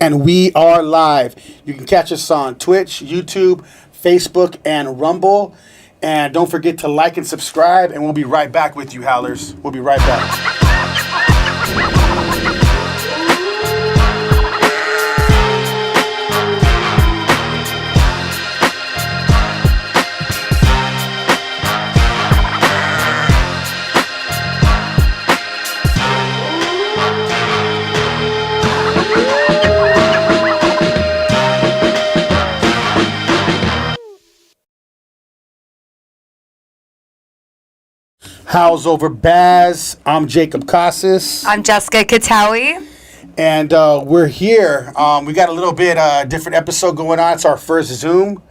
and we are live. You can catch us on Twitch, YouTube, Facebook, and Rumble. And don't forget to like and subscribe, and we'll be right back with you, Howlers. We'll be right back. How's over Baz? I'm Jacob Casas. I'm Jessica Katawi. And we're here. We got a little bit different episode going on. It's our first Zoom.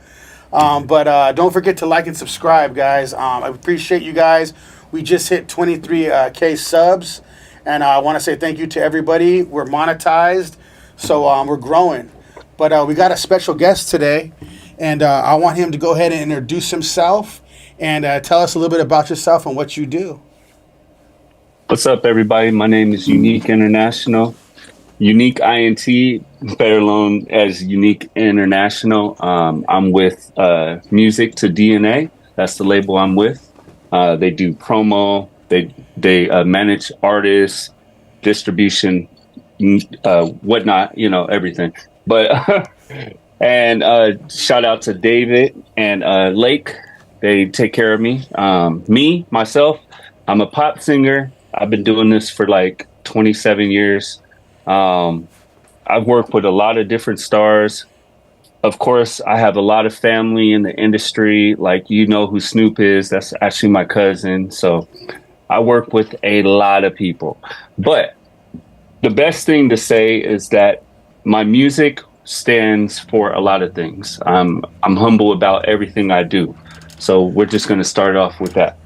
But don't forget to like and subscribe, guys. I appreciate you guys. We just hit 23K subs. And I want to say thank you to everybody. We're monetized. So we're growing. But we got a special guest today. And I want him to go ahead and introduce himself. And tell us a little bit about yourself and what you do. What's up, everybody? My name is Uneek International. Uneek INT, better known as Uneek International. I'm with Music to DNA. That's the label I'm with. They do promo. They manage artists, distribution, whatnot. You know, everything. But and shout out to David and Lake. They take care of me. Myself, I'm a pop singer. I've been doing this for like 27 years. I've worked with a lot of different stars. Of course, I have a lot of family in the industry. Like, you know who Snoop is. That's actually my cousin. So I work with a lot of people. But the best thing to say is that my music stands for a lot of things. I'm humble about everything I do. So we're just going to start off with that.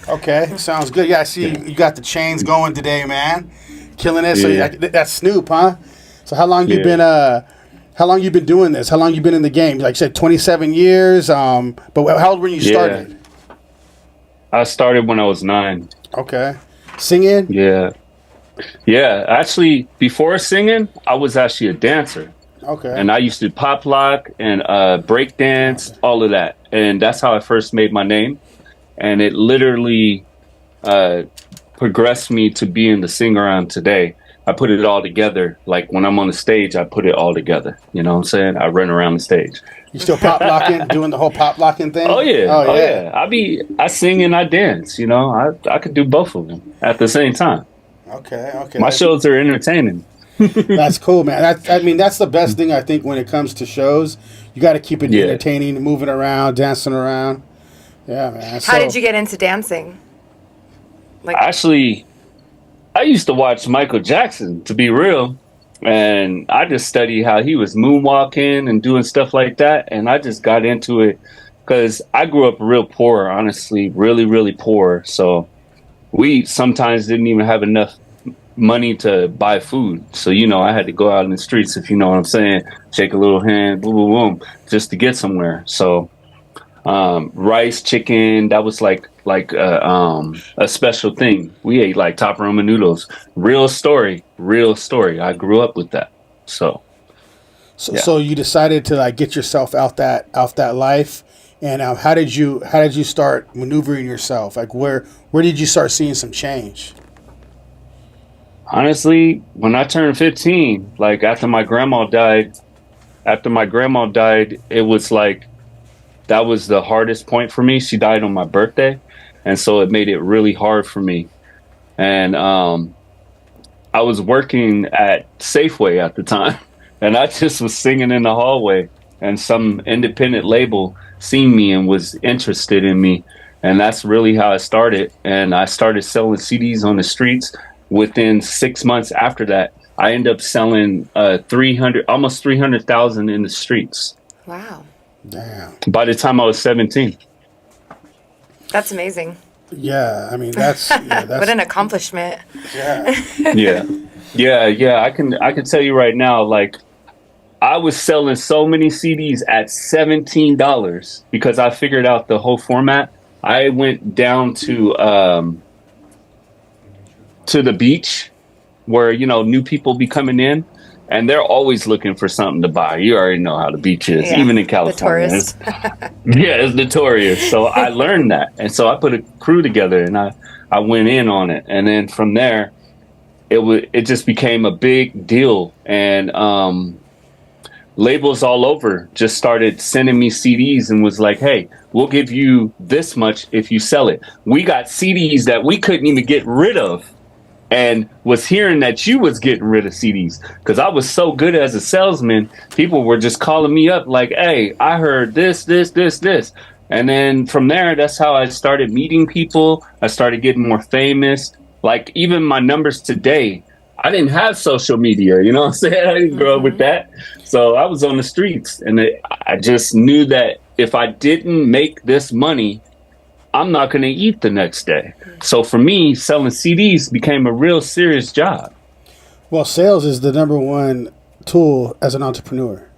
Okay, sounds good. Yeah, I see you got the chains going today, man. Killing it. Yeah. So that's Snoop, huh? So how long you been doing this? How long you been in the game? Like you said, 27 years. But how old were you started? I started when I was 9. Okay. Singing? Yeah. Yeah, actually, before singing, I was actually a dancer. Okay. And I used to pop lock and break dance, all of that. And that's how I first made my name. And it literally progressed me to being the singer I am today. I put it all together. Like when I'm on the stage, I put it all together. You know what I'm saying? I run around the stage. You still pop locking, doing the whole pop locking thing? Oh yeah. I sing and I dance, you know. I could do both of them at the same time. Okay. My shows are entertaining. That's cool, man. That's the best thing I think when it comes to shows. You got to keep it entertaining, moving around, dancing around. Yeah, man. How did you get into dancing? Actually, I used to watch Michael Jackson, to be real, and I just studied how he was moonwalking and doing stuff like that, and I just got into it because I grew up real poor, honestly, really, really poor. So we sometimes didn't even have enough money to buy food. So, you know, I had to go out in the streets, if you know what I'm saying, shake a little hand, boom, boom, boom, just to get somewhere. So rice, chicken, that was like a special thing. We ate like top ramen noodles. Real story. I grew up with that. So you decided to like get yourself out that life. And how did you start maneuvering yourself? Like where did you start seeing some change? Honestly, when I turned 15, like after my grandma died, it was like, that was the hardest point for me. She died on my birthday. And so it made it really hard for me. And I was working at Safeway at the time. And I just was singing in the hallway. And some independent label seen me and was interested in me. And that's really how I started. And I started selling CDs on the streets. Within 6 months after that, I ended up selling almost 300,000 in the streets. Wow. Damn. By the time I was 17. That's amazing. Yeah, I mean that's what an accomplishment. Yeah. Yeah. I can tell you right now, like I was selling so many CDs at $17 because I figured out the whole format. I went down to the beach where, you know, new people be coming in and they're always looking for something to buy. You already know how the beach is, Yeah, even in the California. tourist. It's notorious. So I learned that. And so I put a crew together and I went in on it. And then from there, it just became a big deal. And labels all over just started sending me CDs and was like, hey, we'll give you this much if you sell it. We got CDs that we couldn't even get rid of, and was hearing that you was getting rid of CDs because I was so good as a salesman. People were just calling me up like, hey, I heard this. And then from there, that's how I started meeting people. I started getting more famous. Like even my numbers today, I didn't have social media, you know what I'm saying? I didn't grow up with that. So I was on the streets, and I just knew that if I didn't make this money, I'm not going to eat the next day. So for me, selling CDs became a real serious job. Well, sales is the number one tool as an entrepreneur.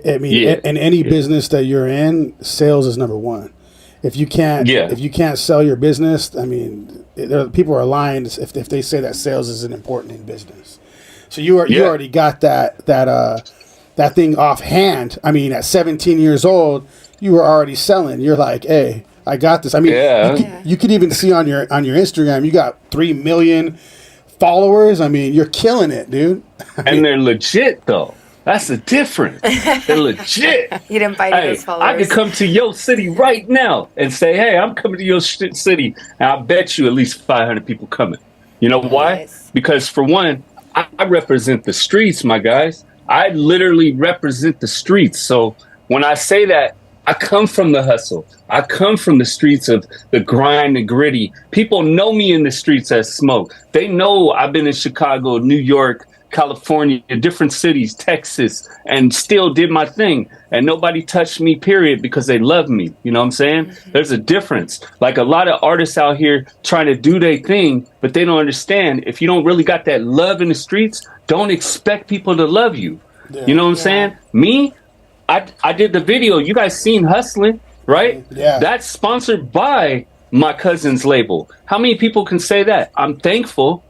I mean, Yeah. in any business that you're in, sales is number one. If you can't sell your business, I mean, people are lying if they say that sales isn't important in business. So you already got that thing offhand. I mean, at 17 years old, you were already selling. You're like, hey, I got this. I mean, you could even see on your Instagram, you got 3 million followers. I mean, you're killing it, dude. And they're legit though. That's the difference. They're legit. You didn't buy any of those followers. I could come to your city right now and say, hey, I'm coming to your city. And I bet you at least 500 people coming. You know why? Nice. Because for one, I represent the streets, my guys. I literally represent the streets. So when I say that, I come from the hustle. I come from the streets of the grind and gritty. People know me in the streets as Smoke. They know I've been in Chicago, New York, California, different cities, Texas, and still did my thing. And nobody touched me, period, because they love me. You know what I'm saying? There's a difference. Like a lot of artists out here trying to do their thing, but they don't understand. If you don't really got that love in the streets, don't expect people to love you. Yeah. You know what I'm saying? Me, I did the video. You guys seen Hustling, right? Yeah. That's sponsored by my cousin's label. How many people can say that? I'm thankful.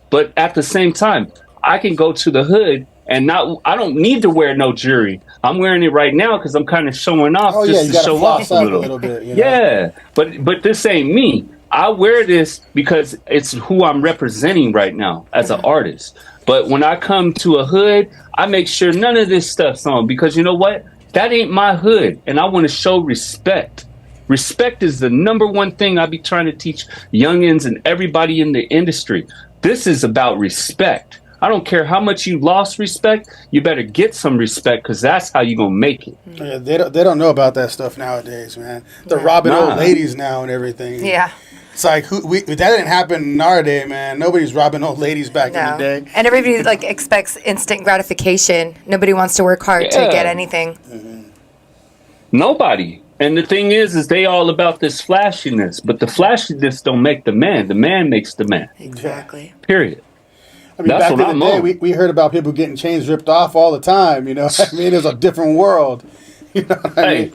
But at the same time, I can go to the hood and I don't need to wear no jewelry. I'm wearing it right now because I'm kind of showing off just to show off a little bit. You know? Yeah, but this ain't me. I wear this because it's who I'm representing right now as an artist. But when I come to a hood, I make sure none of this stuff's on because you know what? That ain't my hood, and I want to show respect. Respect is the number one thing I be trying to teach youngins and everybody in the industry. This is about respect. I don't care how much you lost respect. You better get some respect because that's how you gonna make it. Yeah, they don't know about that stuff nowadays, man. They're robbing old ladies now and everything. Yeah. It's like that didn't happen in our day, man. Nobody's robbing old ladies back in the day. And everybody like expects instant gratification. Nobody wants to work hard to get anything. Nobody. And the thing is they all about this flashiness, but the flashiness don't make the man. The man makes the man. Exactly. Period. I mean, That's back in the day, we heard about people getting chains ripped off all the time. You know, I mean, it's a different world. You know what I mean?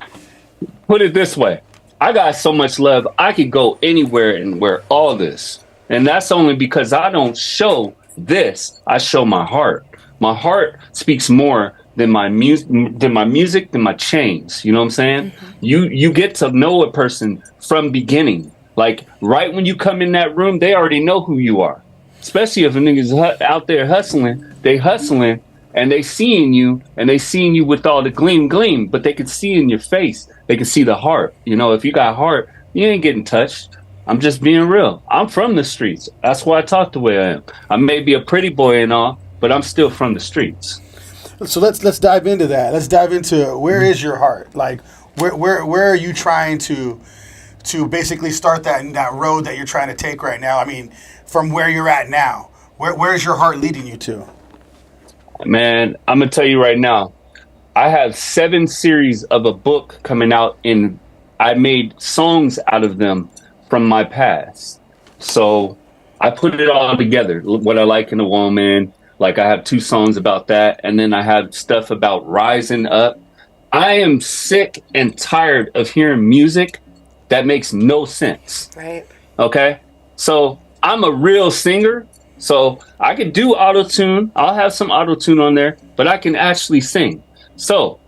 Put it this way. I got so much love, I could go anywhere and wear all this. And that's only because I don't show this. I show my heart. My heart speaks more than my music, than my chains. You know what I'm saying? You get to know a person from beginning. Like right when you come in that room, they already know who you are. Especially if a nigga's out there hustling, they hustling and they seeing you with all the gleam, but they can see in your face. They can see the heart. You know, if you got heart, you ain't getting touched. I'm just being real. I'm from the streets. That's why I talk the way I am. I may be a pretty boy and all, but I'm still from the streets. So let's dive into that. Let's dive into where is your heart? Like where are you trying to basically start that road that you're trying to take right now? I mean, from where you're at now, where is your heart leading you to? Man, I'm gonna tell you right now, I have 7 series of a book coming out, and I made songs out of them from my past. So I put it all together. What I like in a woman, like I have 2 songs about that, and then I have stuff about rising up. I am sick and tired of hearing music that makes no sense. Right. Okay? So I'm a real singer, So I could do auto tune. I'll have some auto tune on there, but I can actually sing. So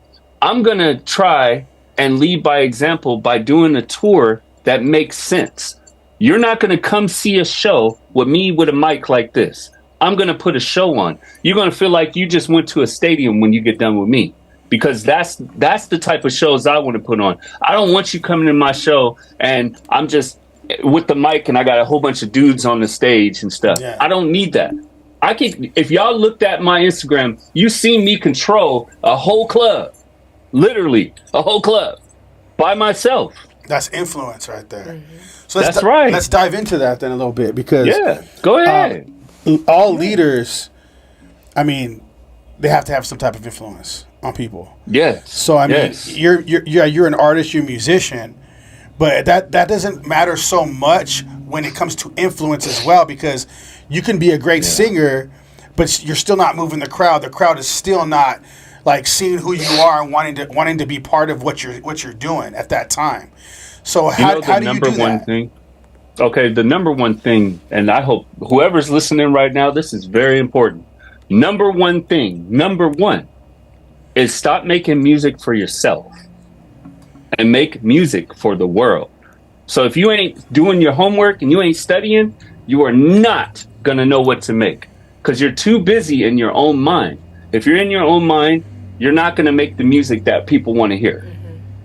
I'm going to try and lead by example by doing a tour that makes sense. You're not going to come see a show with me with a mic like this. I'm going to put a show on. You're going to feel like you just went to a stadium when you get done with me, because that's the type of shows I want to put on. I don't want you coming in my show and I'm just with the mic and I got a whole bunch of dudes on the stage and stuff. Yeah. I don't need that. I can, if y'all looked at my Instagram, you seen me control a whole club, literally a whole club by myself. That's influence right there. Mm-hmm. So That's right. Let's dive into that then a little bit, because Yeah, go ahead. all leaders, I mean, they have to have some type of influence on people. Yes. So I mean, yes. you're an artist, you're a musician, but that doesn't matter so much when it comes to influence as well, because you can be a great singer, but you're still not moving the crowd. The crowd is still not like seeing who you are and wanting to be part of what you're doing at that time. So how do you do that? Thing. Okay, the number one thing, and I hope whoever's listening right now, this is very important. Number one is stop making music for yourself and make music for the world. So if you ain't doing your homework and you ain't studying, you are not going to know what to make, because you're too busy in your own mind. If you're in your own mind, you're not going to make the music that people want to hear,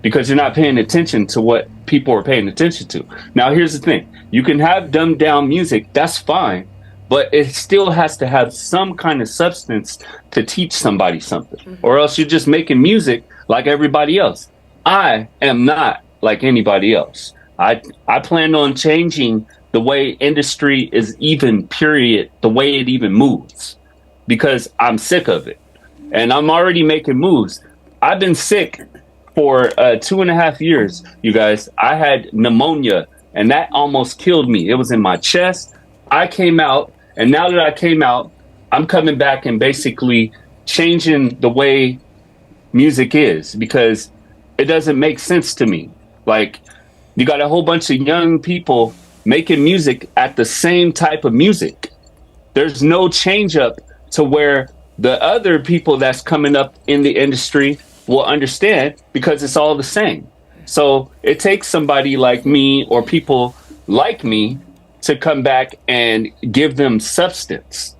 because you're not paying attention to what people are paying attention to. Now, here's the thing. You can have dumbed down music. That's fine. But it still has to have some kind of substance to teach somebody something, or else you're just making music like everybody else. I am not like anybody else. I plan on changing the way industry is even, period, the way it even moves, because I'm sick of it. And I'm already making moves. I've been sick for 2.5 years, you guys. I had pneumonia, and that almost killed me. It was in my chest. I came out, and now that I came out, I'm coming back and basically changing the way music is, because it doesn't make sense to me. Like, you got a whole bunch of young people making music at the same type of music. There's no change up to where the other people that's coming up in the industry will understand, because it's all the same. So it takes somebody like me or people like me to come back and give them substance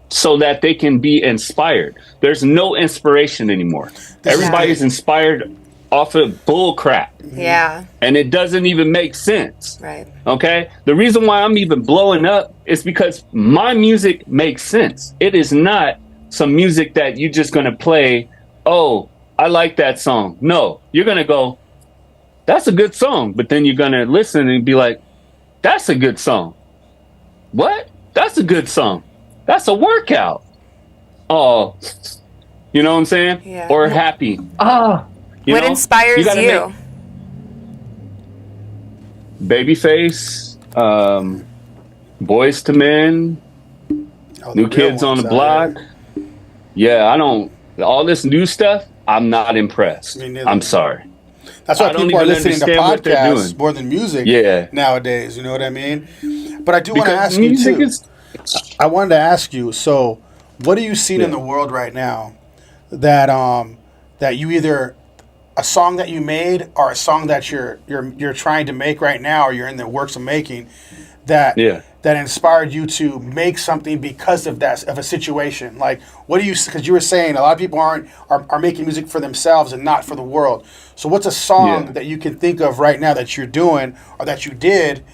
so that they can be inspired. There's no inspiration anymore. Everybody's inspired off of bull crap. Yeah. And it doesn't even make sense. Right. Okay? The reason why I'm even blowing up is because my music makes sense. It is not some music that you're just going to play, oh, I like that song. No, you're going to go, that's a good song. But then you're going to listen and be like, that's a good song. What? That's a good song. That's a workout. Oh, you know what I'm saying? Yeah. Or happy. Ah. What inspires you? Babyface, Boys to Men, New Kids on the Block. Yeah, I don't. All this new stuff, I'm not impressed. I'm sorry. That's why people are listening to podcasts more than music nowadays. You know what I mean? But I do want to ask you too. I wanted to ask you. So, what are you seeing in the world right now that that you either a song that you made or a song that you're trying to make right now, or you're in the works of making, that that inspired you to make something because of that, of a situation? Like, what do you, because you were saying a lot of people are making music for themselves and not for the world. So what's a song that you can think of right now that you're doing or that you did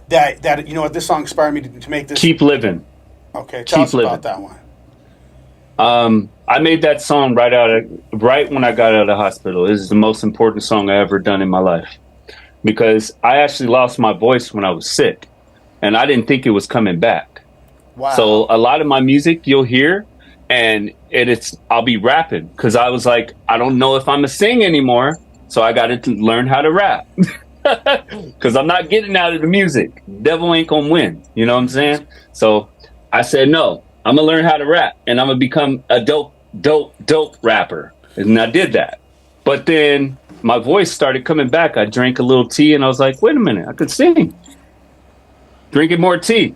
that you know what, this song inspired me to make this? Keep Living. Okay, tell us about that one. I made that song right when I got out of the hospital. This is the most important song I ever done in my life, because I actually lost my voice when I was sick, and I didn't think it was coming back. Wow. So a lot of my music you'll hear, and I'll be rapping, because I was like, I don't know if I'm gonna sing anymore, so I got to learn how to rap, because I'm not getting out of the music. Devil ain't gonna win. You know what I'm saying? So I said, no, I'm gonna learn how to rap, and I'm gonna become a dope rapper. And I did that. But then my voice started coming back. I drank a little tea, and I was like, wait a minute, I could sing. Drinking more tea.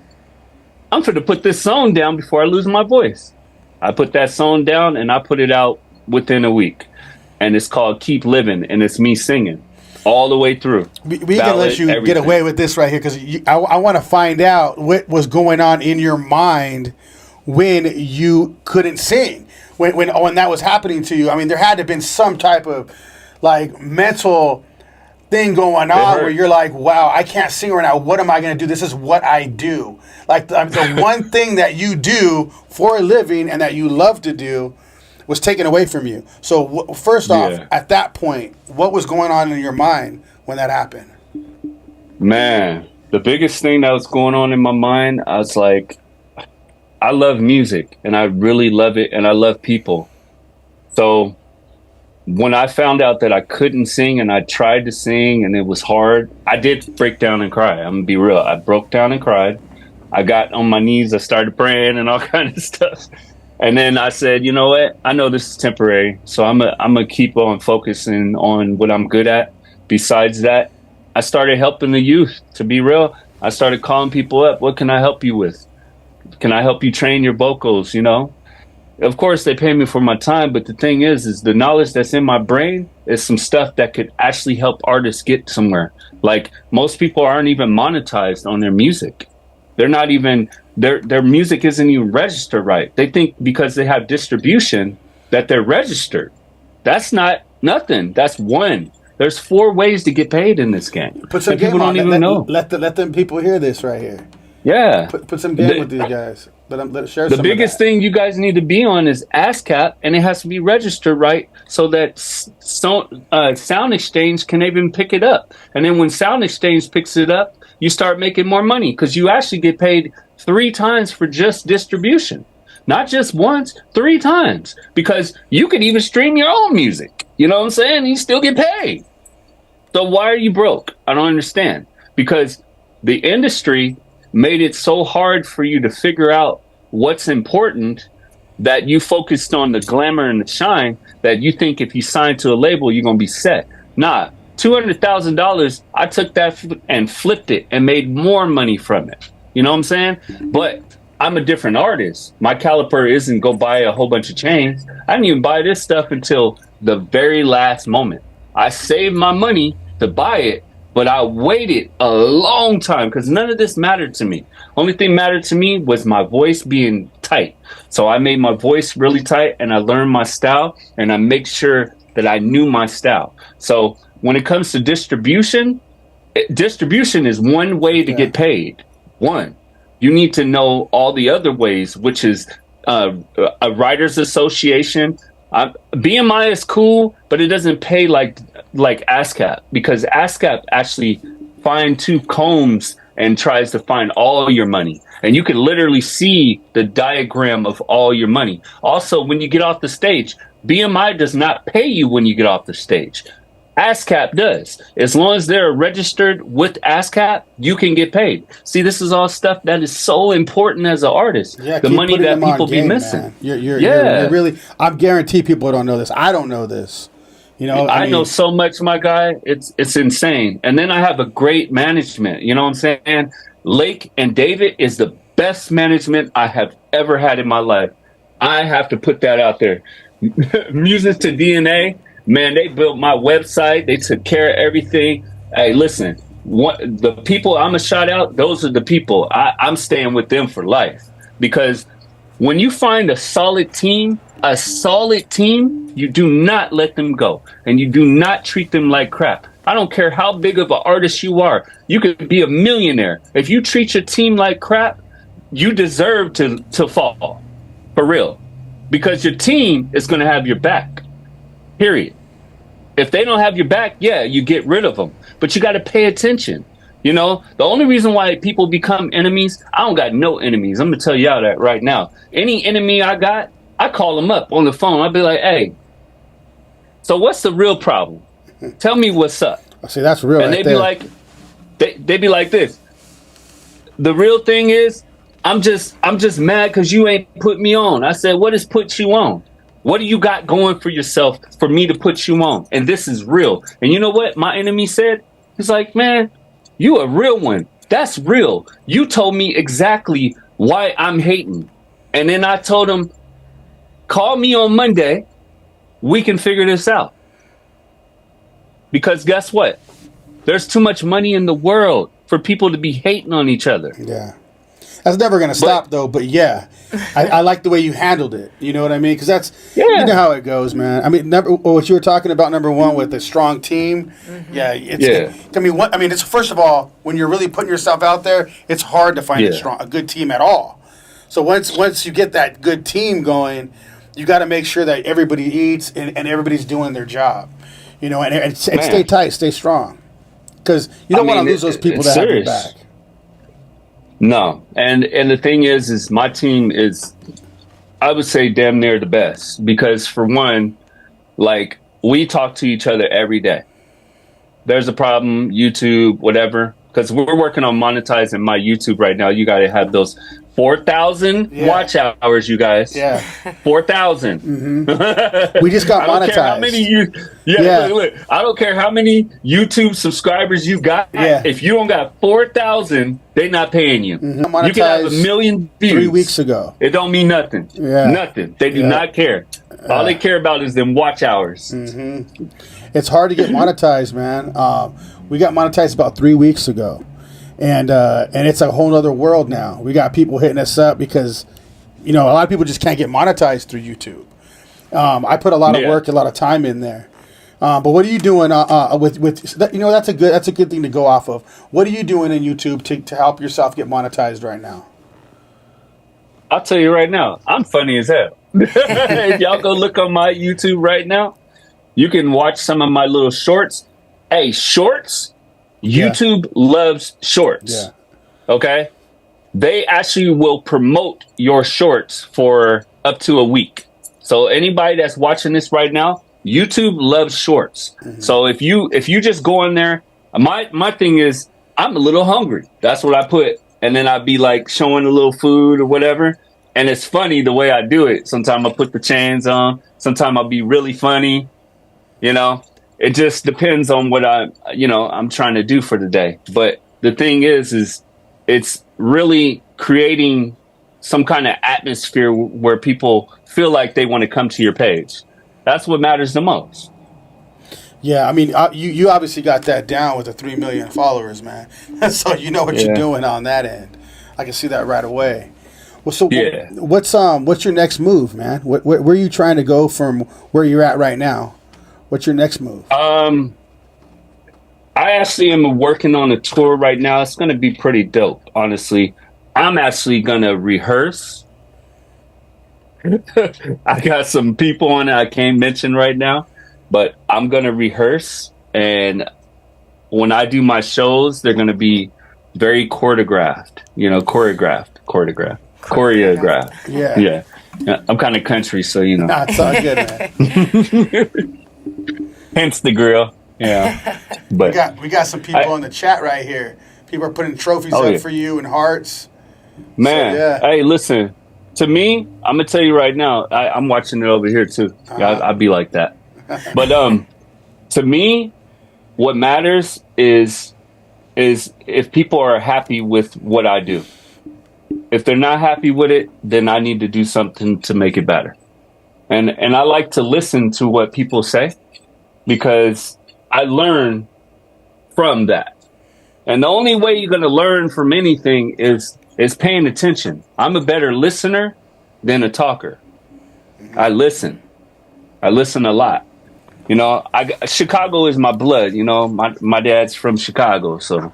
I'm going to put this song down before I lose my voice. I put that song down and I put it out within a week. And it's called Keep Living, and it's me singing all the way through. We can let you get away with this right here because I want to find out what was going on in your mind when you couldn't sing. When that was happening to you. I mean, there had to have been some type of like mental thing going on where you're like, wow, I can't sing right now. What am I going to do? This is what I do. Like the one thing that you do for a living and that you love to do was taken away from you. So first off, at that point, what was going on in your mind when that happened? Man, the biggest thing that was going on in my mind, I was like, I love music and I really love it and I love people. So when I found out that I couldn't sing and I tried to sing and it was hard, I did break down and cry. I'm gonna be real. I broke down and cried. I got on my knees. I started praying and all kind of stuff. And then I said, you know what? I know this is temporary. So I'm gonna keep on focusing on what I'm good at. Besides that, I started helping the youth. To be real, I started calling people up. What can I help you with? Can I help you train your vocals? You know, of course they pay me for my time, but the thing is the knowledge that's in my brain is some stuff that could actually help artists get somewhere. Like most people aren't even monetized on their music. They're not even, their music isn't even registered right. They think because they have distribution that they're registered. That's not nothing. That's one. There's 4 ways to get paid in this game. Put some game on. Let them people hear this right here. Yeah. Put some game with these guys. Let share the biggest thing you guys need to be on is ASCAP, and it has to be registered right so that Sound Exchange can even pick it up. And then when Sound Exchange picks it up, you start making more money because you actually get paid 3 times for just distribution. Not just once, 3 times. Because you could even stream your own music. You know what I'm saying? You still get paid. So why are you broke? I don't understand. Because the industry made it so hard for you to figure out what's important that you focused on the glamour and the shine that you think if you sign to a label, you're going to be set. Nah, $200,000, I took that and flipped it and made more money from it. You know what I'm saying? But I'm a different artist. My caliper isn't go buy a whole bunch of chains. I didn't even buy this stuff until the very last moment. I saved my money to buy it, but I waited a long time because none of this mattered to me. Only thing mattered to me was my voice being tight. So I made my voice really tight and I learned my style and I make sure that I knew my style. So when it comes to distribution is one way to get paid. One. You need to know all the other ways, which is a writers association. BMI is cool, but it doesn't pay like ASCAP because ASCAP actually fine-tooth combs and tries to find all your money. And you can literally see the diagram of all your money. Also, when you get off the stage, BMI does not pay you when you get off the stage. ASCAP does. As long as they're registered with ASCAP, you can get paid. See, this is all stuff that is so important as an artist. Yeah, the money that people be missing. You're really. I guarantee people don't know this. I don't know this. You know, I know so much, my guy. It's insane. And then I have a great management. You know what I'm saying? Lake and David is the best management I have ever had in my life. I have to put that out there. Music to DNA. Man, they built my website. They took care of everything. Hey, listen, the people I'm going to shout out, those are the people. I'm staying with them for life. Because when you find a solid team, you do not let them go. And you do not treat them like crap. I don't care how big of an artist you are. You could be a millionaire. If you treat your team like crap, you deserve to fall. For real. Because your team is going to have your back. Period. If they don't have your back, yeah, you get rid of them. But you got to pay attention. You know, the only reason why people become enemies, I don't got no enemies. I'm going to tell y'all that right now. Any enemy I got, I call them up on the phone. I'll be like, hey, so what's the real problem? Tell me what's up. See, that's real. And right they be like, they be like this. The real thing is, I'm just mad because you ain't put me on. I said, what has put you on? What do you got going for yourself for me to put you on? And this is real. And you know what my enemy said? He's like, man, you a real one. That's real. You told me exactly why I'm hating. And then I told him, call me on Monday. We can figure this out. Because guess what? There's too much money in the world for people to be hating on each other. Yeah. That's never going to stop, though. But yeah, I like the way you handled it. You know what I mean? Because that's, you know how it goes, man. I mean, what you were talking about, number one, with a strong team. Yeah. It's first of all, when you're really putting yourself out there, it's hard to find a good team at all. So once you get that good team going, you got to make sure that everybody eats and everybody's doing their job. You know, and stay tight, stay strong. Because you don't want to lose those people that have your back. No, and the thing is my team is, I would say, damn near the best. Because for one, like, we talk to each other every day. There's a problem, YouTube, whatever. Because we're working on monetizing my YouTube right now. You got to have those 4,000 watch hours, you guys. Yeah, 4,000. Mm-hmm. We just got monetized. How many look, I don't care how many YouTube subscribers you got. Yeah. If you don't got 4,000, they're not paying you. Mm-hmm. You can have 1 million views 3 weeks ago. It don't mean nothing. Yeah. Nothing. They do not care. All they care about is them watch hours. Mm-hmm. It's hard to get monetized, man. We got monetized about 3 weeks ago. And it's a whole other world now. We got people hitting us up because, a lot of people just can't get monetized through YouTube. I put a lot of work, a lot of time in there. But what are you doing with that's a good thing to go off of. What are you doing in YouTube to help yourself get monetized right now? I'll tell you right now, I'm funny as hell. If y'all go look on my YouTube right now, you can watch some of my little shorts. Hey, shorts. YouTube loves shorts. Yeah. Okay? They actually will promote your shorts for up to a week. So anybody that's watching this right now, YouTube loves shorts. Mm-hmm. So if you just go in there, my thing is, I'm a little hungry. That's what I put. And then I'd be like showing a little food or whatever. And it's funny the way I do it. Sometimes I put the chains on. Sometimes I'll be really funny, It just depends on what I'm trying to do for the day. But the thing is it's really creating some kind of atmosphere where people feel like they want to come to your page. That's what matters the most. Yeah, I mean, you obviously got that down with the 3 million followers, man. So you know what you're doing on that end. I can see that right away. Well, so what's your next move, man? Where are you trying to go from where you're at right now? What's your next move? I actually am working on a tour right now. It's going to be pretty dope, honestly. I'm actually going to rehearse. I got some people on it I can't mention right now, but I'm going to rehearse. And when I do my shows, they're going to be very choreographed. Yeah. I'm kind of country, so Nah, it's all good, man. Hence the grill. Yeah. But we got some people in the chat right here. People are putting trophies up for you and hearts. Man, hey, listen. To me, I'm gonna tell you right now. I'm watching it over here too. I'd be like that. But to me, what matters is if people are happy with what I do. If they're not happy with it, then I need to do something to make it better. And I like to listen to what people say because I learn from that. And the only way you're going to learn from anything is paying attention. I'm a better listener than a talker. I listen a lot. Chicago is my blood. My dad's from Chicago, so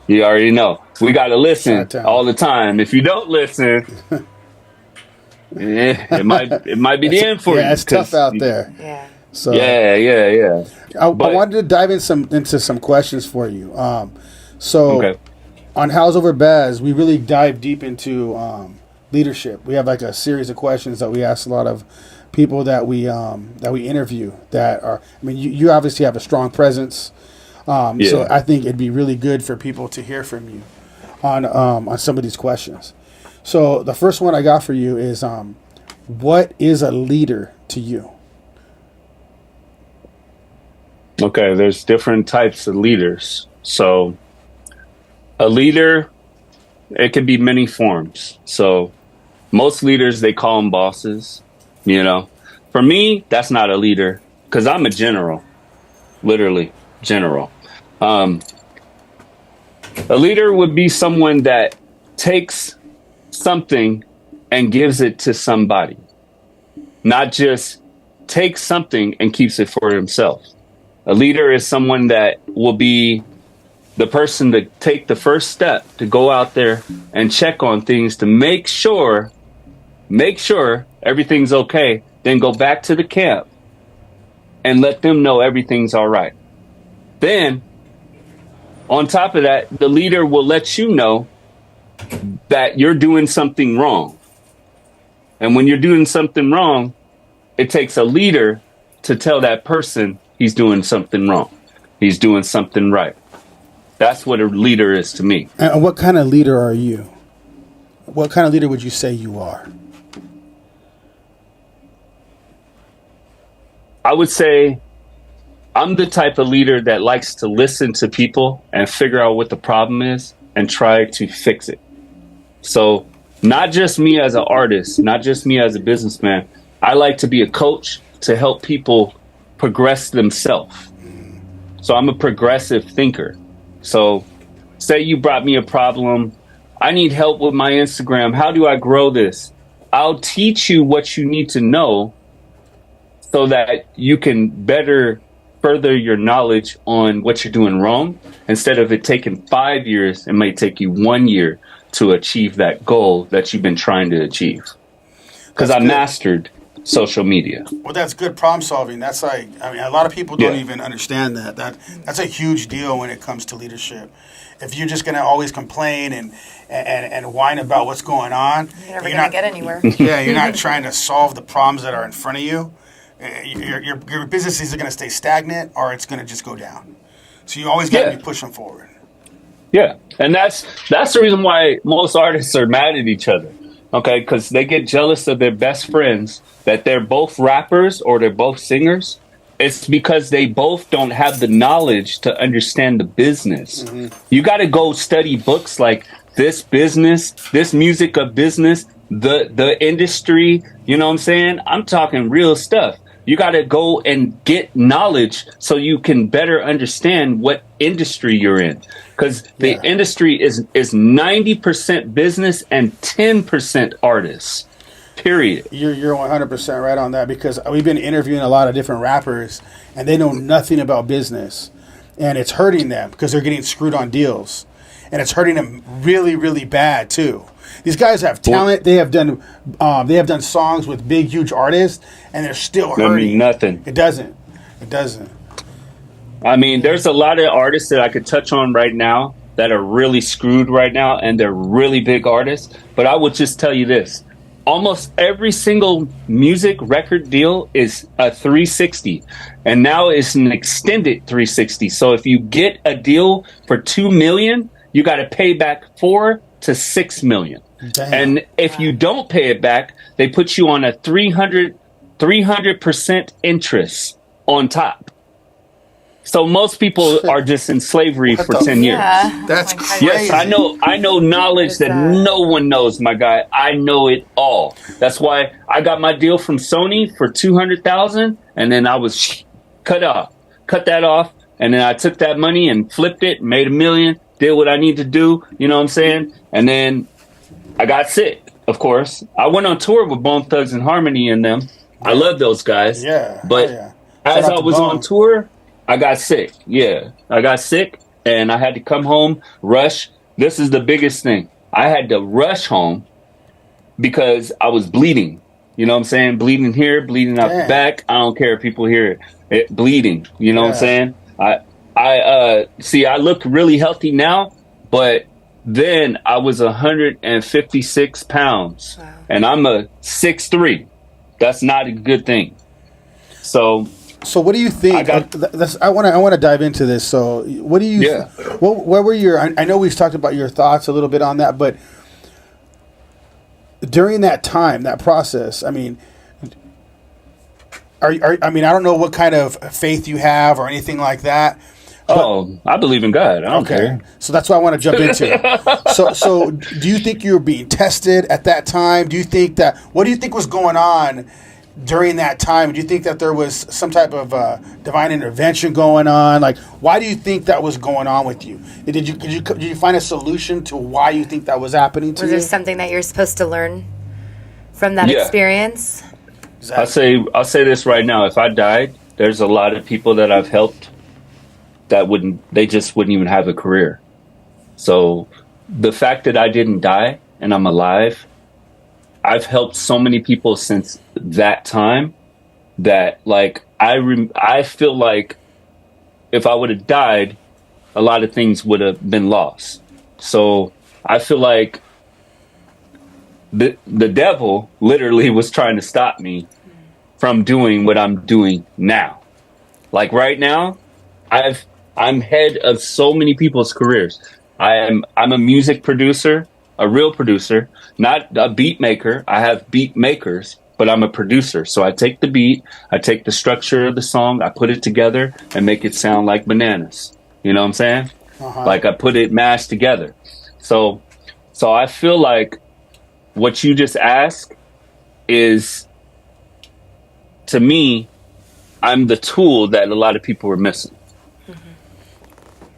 you already know. We got to listen all the time. If you don't listen, it might be the end for you. Yeah, it's tough out there. Yeah. So yeah. I wanted to dive into some questions for you. On House Over Baz, we really dive deep into leadership. We have like a series of questions that we ask a lot of people that we interview. That are, I mean, you obviously have a strong presence. So I think it'd be really good for people to hear from you on some of these questions. So the first one I got for you is, what is a leader to you? Okay, there's different types of leaders. So a leader, it can be many forms. So most leaders, they call them bosses. You know, for me, that's not a leader because I'm a general, literally general. A leader would be someone that takes something and gives it to somebody, not just takes something and keeps it for himself. A leader is someone that will be the person to take the first step to go out there and check on things to make sure everything's okay, then go back to the camp and let them know everything's all right. Then, on top of that, the leader will let you know that you're doing something wrong. And when you're doing something wrong, it takes a leader to tell that person he's doing something wrong. He's doing something right. That's what a leader is to me. And what kind of leader are you? What kind of leader would you say you are? I would say I'm the type of leader that likes to listen to people and figure out what the problem is and try to fix it. So not just me as an artist, not just me as a businessman. I like to be a coach to help people progress themselves. So I'm a progressive thinker. So say you brought me a problem. I need help with my Instagram. How do I grow this? I'll teach you what you need to know so that you can better further your knowledge on what you're doing wrong. Instead of it taking 5 years, it may take you 1 year to achieve that goal that you've been trying to achieve. Because I mastered social media. Well, that's good problem solving. That's like, I mean, a lot of people don't even understand that. That's a huge deal when it comes to leadership. If you're just going to always complain and whine about what's going on, you're never going to get anywhere. Yeah, you're not trying to solve the problems that are in front of you. Your business is going to stay stagnant or it's going to just go down. So you always got to be pushing forward. Yeah, and that's the reason why most artists are mad at each other. Okay, because they get jealous of their best friends that they're both rappers or they're both singers. It's because they both don't have the knowledge to understand the business. Mm-hmm. You got to go study books like this business, this music of business, the industry. You know what I'm saying? I'm talking real stuff. You got to go and get knowledge so you can better understand what industry you're in. Because the industry is 90% business and 10% artists. Period. You're 100% right on that because we've been interviewing a lot of different rappers and they know nothing about business. And it's hurting them because they're getting screwed on deals. And it's hurting them really, really bad too. These guys have talent. They have done songs with big, huge artists, and they're still hurting. I mean, nothing. It doesn't. I mean, there's a lot of artists that I could touch on right now that are really screwed right now, and they're really big artists. But I would just tell you this. Almost every single music record deal is a 360, and now it's an extended 360. So if you get a deal for $2 million, you got to pay back $4 to $6 million. Damn. And if you don't pay it back, they put you on a 300% interest on top. So most people are just in slavery for 10 years. That's crazy. Yes, I know knowledge that no one knows, my guy. I know it all. That's why I got my deal from Sony for $200,000, and then I was cut that off, and then I took that money and flipped it, made $1 million, did what I need to do, you know what I'm saying? And then I got sick, of course. I went on tour with Bone Thugs and Harmony and them. I love those guys. Yeah. But as I was on tour, I got sick. Yeah. I got sick and I had to come home, rush. This is the biggest thing. I had to rush home because I was bleeding. You know what I'm saying? Bleeding here, bleeding out the back. I don't care if people hear it. Bleeding. You know what I'm saying? I look really healthy now, but then I was 156 pounds and I'm a 6'3". That's not a good thing. So what do you think? I want to dive into this. So what do you? What were your? I know we've talked about your thoughts a little bit on that, but during that time, that process, I mean, I don't know what kind of faith you have or anything like that, Oh, I believe in God. I don't care. So that's what I want to jump into. So do you think you were being tested at that time? Do you think that, what do you think was going on during that time? Do you think that there was some type of divine intervention going on? Like, why do you think that was going on with you? Did you find a solution to why you think that was happening to you? Was there something that you're supposed to learn from that experience? Exactly. I'll say this right now. If I died, there's a lot of people that I've helped that they just wouldn't even have a career. So the fact that I didn't die and I'm alive, I've helped so many people since that time that, like, I feel like if I would have died, a lot of things would have been lost. So I feel like the devil literally was trying to stop me from doing what I'm doing now. Like right now, I'm head of so many people's careers. I'm a music producer, a real producer, not a beat maker. I have beat makers, but I'm a producer. So I take the beat, I take the structure of the song, I put it together and make it sound like bananas. You know what I'm saying? Like I put it mashed together. So I feel like what you just asked is, to me, I'm the tool that a lot of people were missing.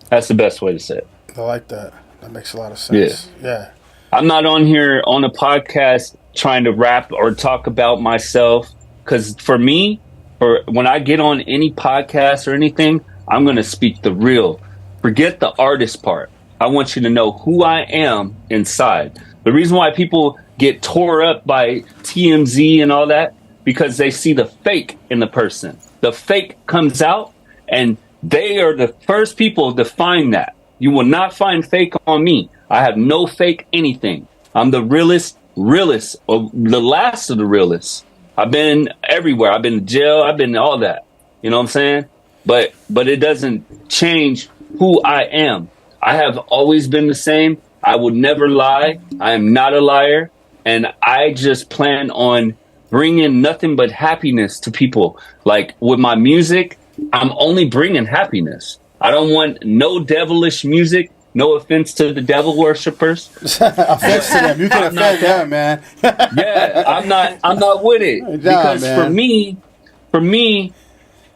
That's the best way to say it. I like that. That makes a lot of sense. Yeah. I'm not on here on a podcast trying to rap or talk about myself, because for me, or when I get on any podcast or anything, I'm going to speak the real. Forget the artist part. I want you to know who I am inside. The reason why people get tore up by TMZ and all that, because they see the fake in the person. The fake comes out, and they are the first people to find that. You will not find fake on me. I have no fake anything. I'm the realest, or the last of the realists. I've been everywhere. I've been in jail. I've been all that. You know what I'm saying? But it doesn't change who I am. I have always been the same. I will never lie. I am not a liar. And I just plan on bringing nothing but happiness to people. Like with my music, I'm only bringing happiness. I don't want no devilish music. No offense to the devil worshippers. Offense to them. You can offend them, man. Yeah, I'm not with it. Because for me,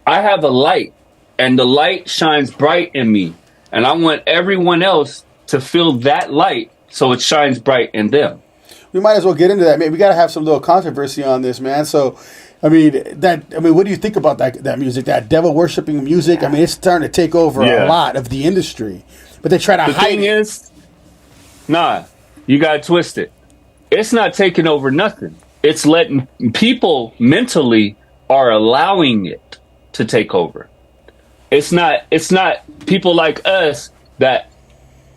I have a light, and the light shines bright in me. And I want everyone else to feel that light so it shines bright in them. We might as well get into that, man. We got to have some little controversy on this, man. So, what do you think about that music, that devil worshiping music? I mean, it's starting to take over a lot of the industry, but they try to hide it. The thing is, you got to twist it. It's not taking over nothing. It's letting people mentally are allowing it to take over. It's not people like us that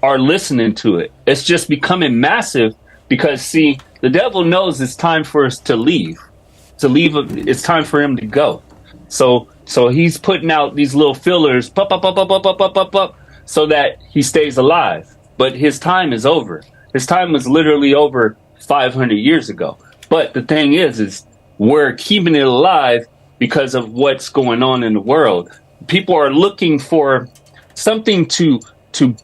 are listening to it. It's just becoming massive because, see, the devil knows it's time for us to leave. It's time for him to go. So he's putting out these little fillers, pop, pop, pop, pop, pop, pop, pop, pop, pop, so that he stays alive. But his time is over. His time was literally over 500 years ago. But the thing is we're keeping it alive because of what's going on in the world. People are looking for something to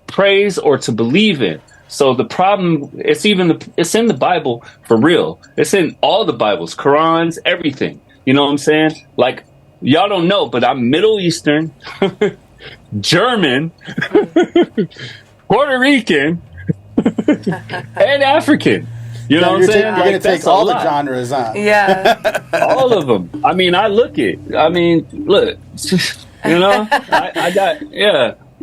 praise or to believe in. So the problem, it's in the Bible for real. It's in all the Bibles, Qurans, everything. You know what I'm saying? Like, y'all don't know, but I'm Middle Eastern, German, Puerto Rican, and African. You know what I'm saying? You're going to take all the genres on. Yeah. All of them. I mean, look. You know,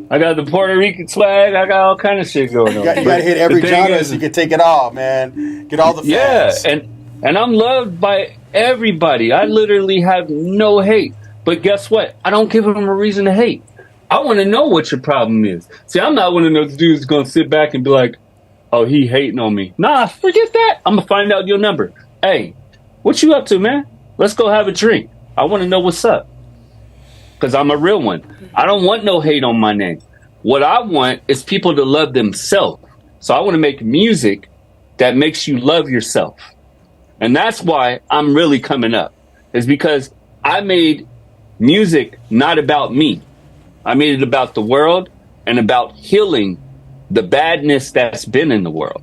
I got the Puerto Rican swag. I got all kind of shit going on. You got to hit every genre so you can take it all, man. Get all the fans. Yeah, and I'm loved by everybody. I literally have no hate. But guess what? I don't give them a reason to hate. I want to know what your problem is. See, I'm not one of those dudes going to sit back and be like, oh, he hating on me. Nah, forget that. I'm going to find out your number. Hey, what you up to, man? Let's go have a drink. I want to know what's up. Because I'm a real one. I don't want no hate on my name. What I want is people to love themselves. So I want to make music that makes you love yourself. And that's why I'm really coming up. Is because I made music not about me. I made it about the world and about healing the badness that's been in the world.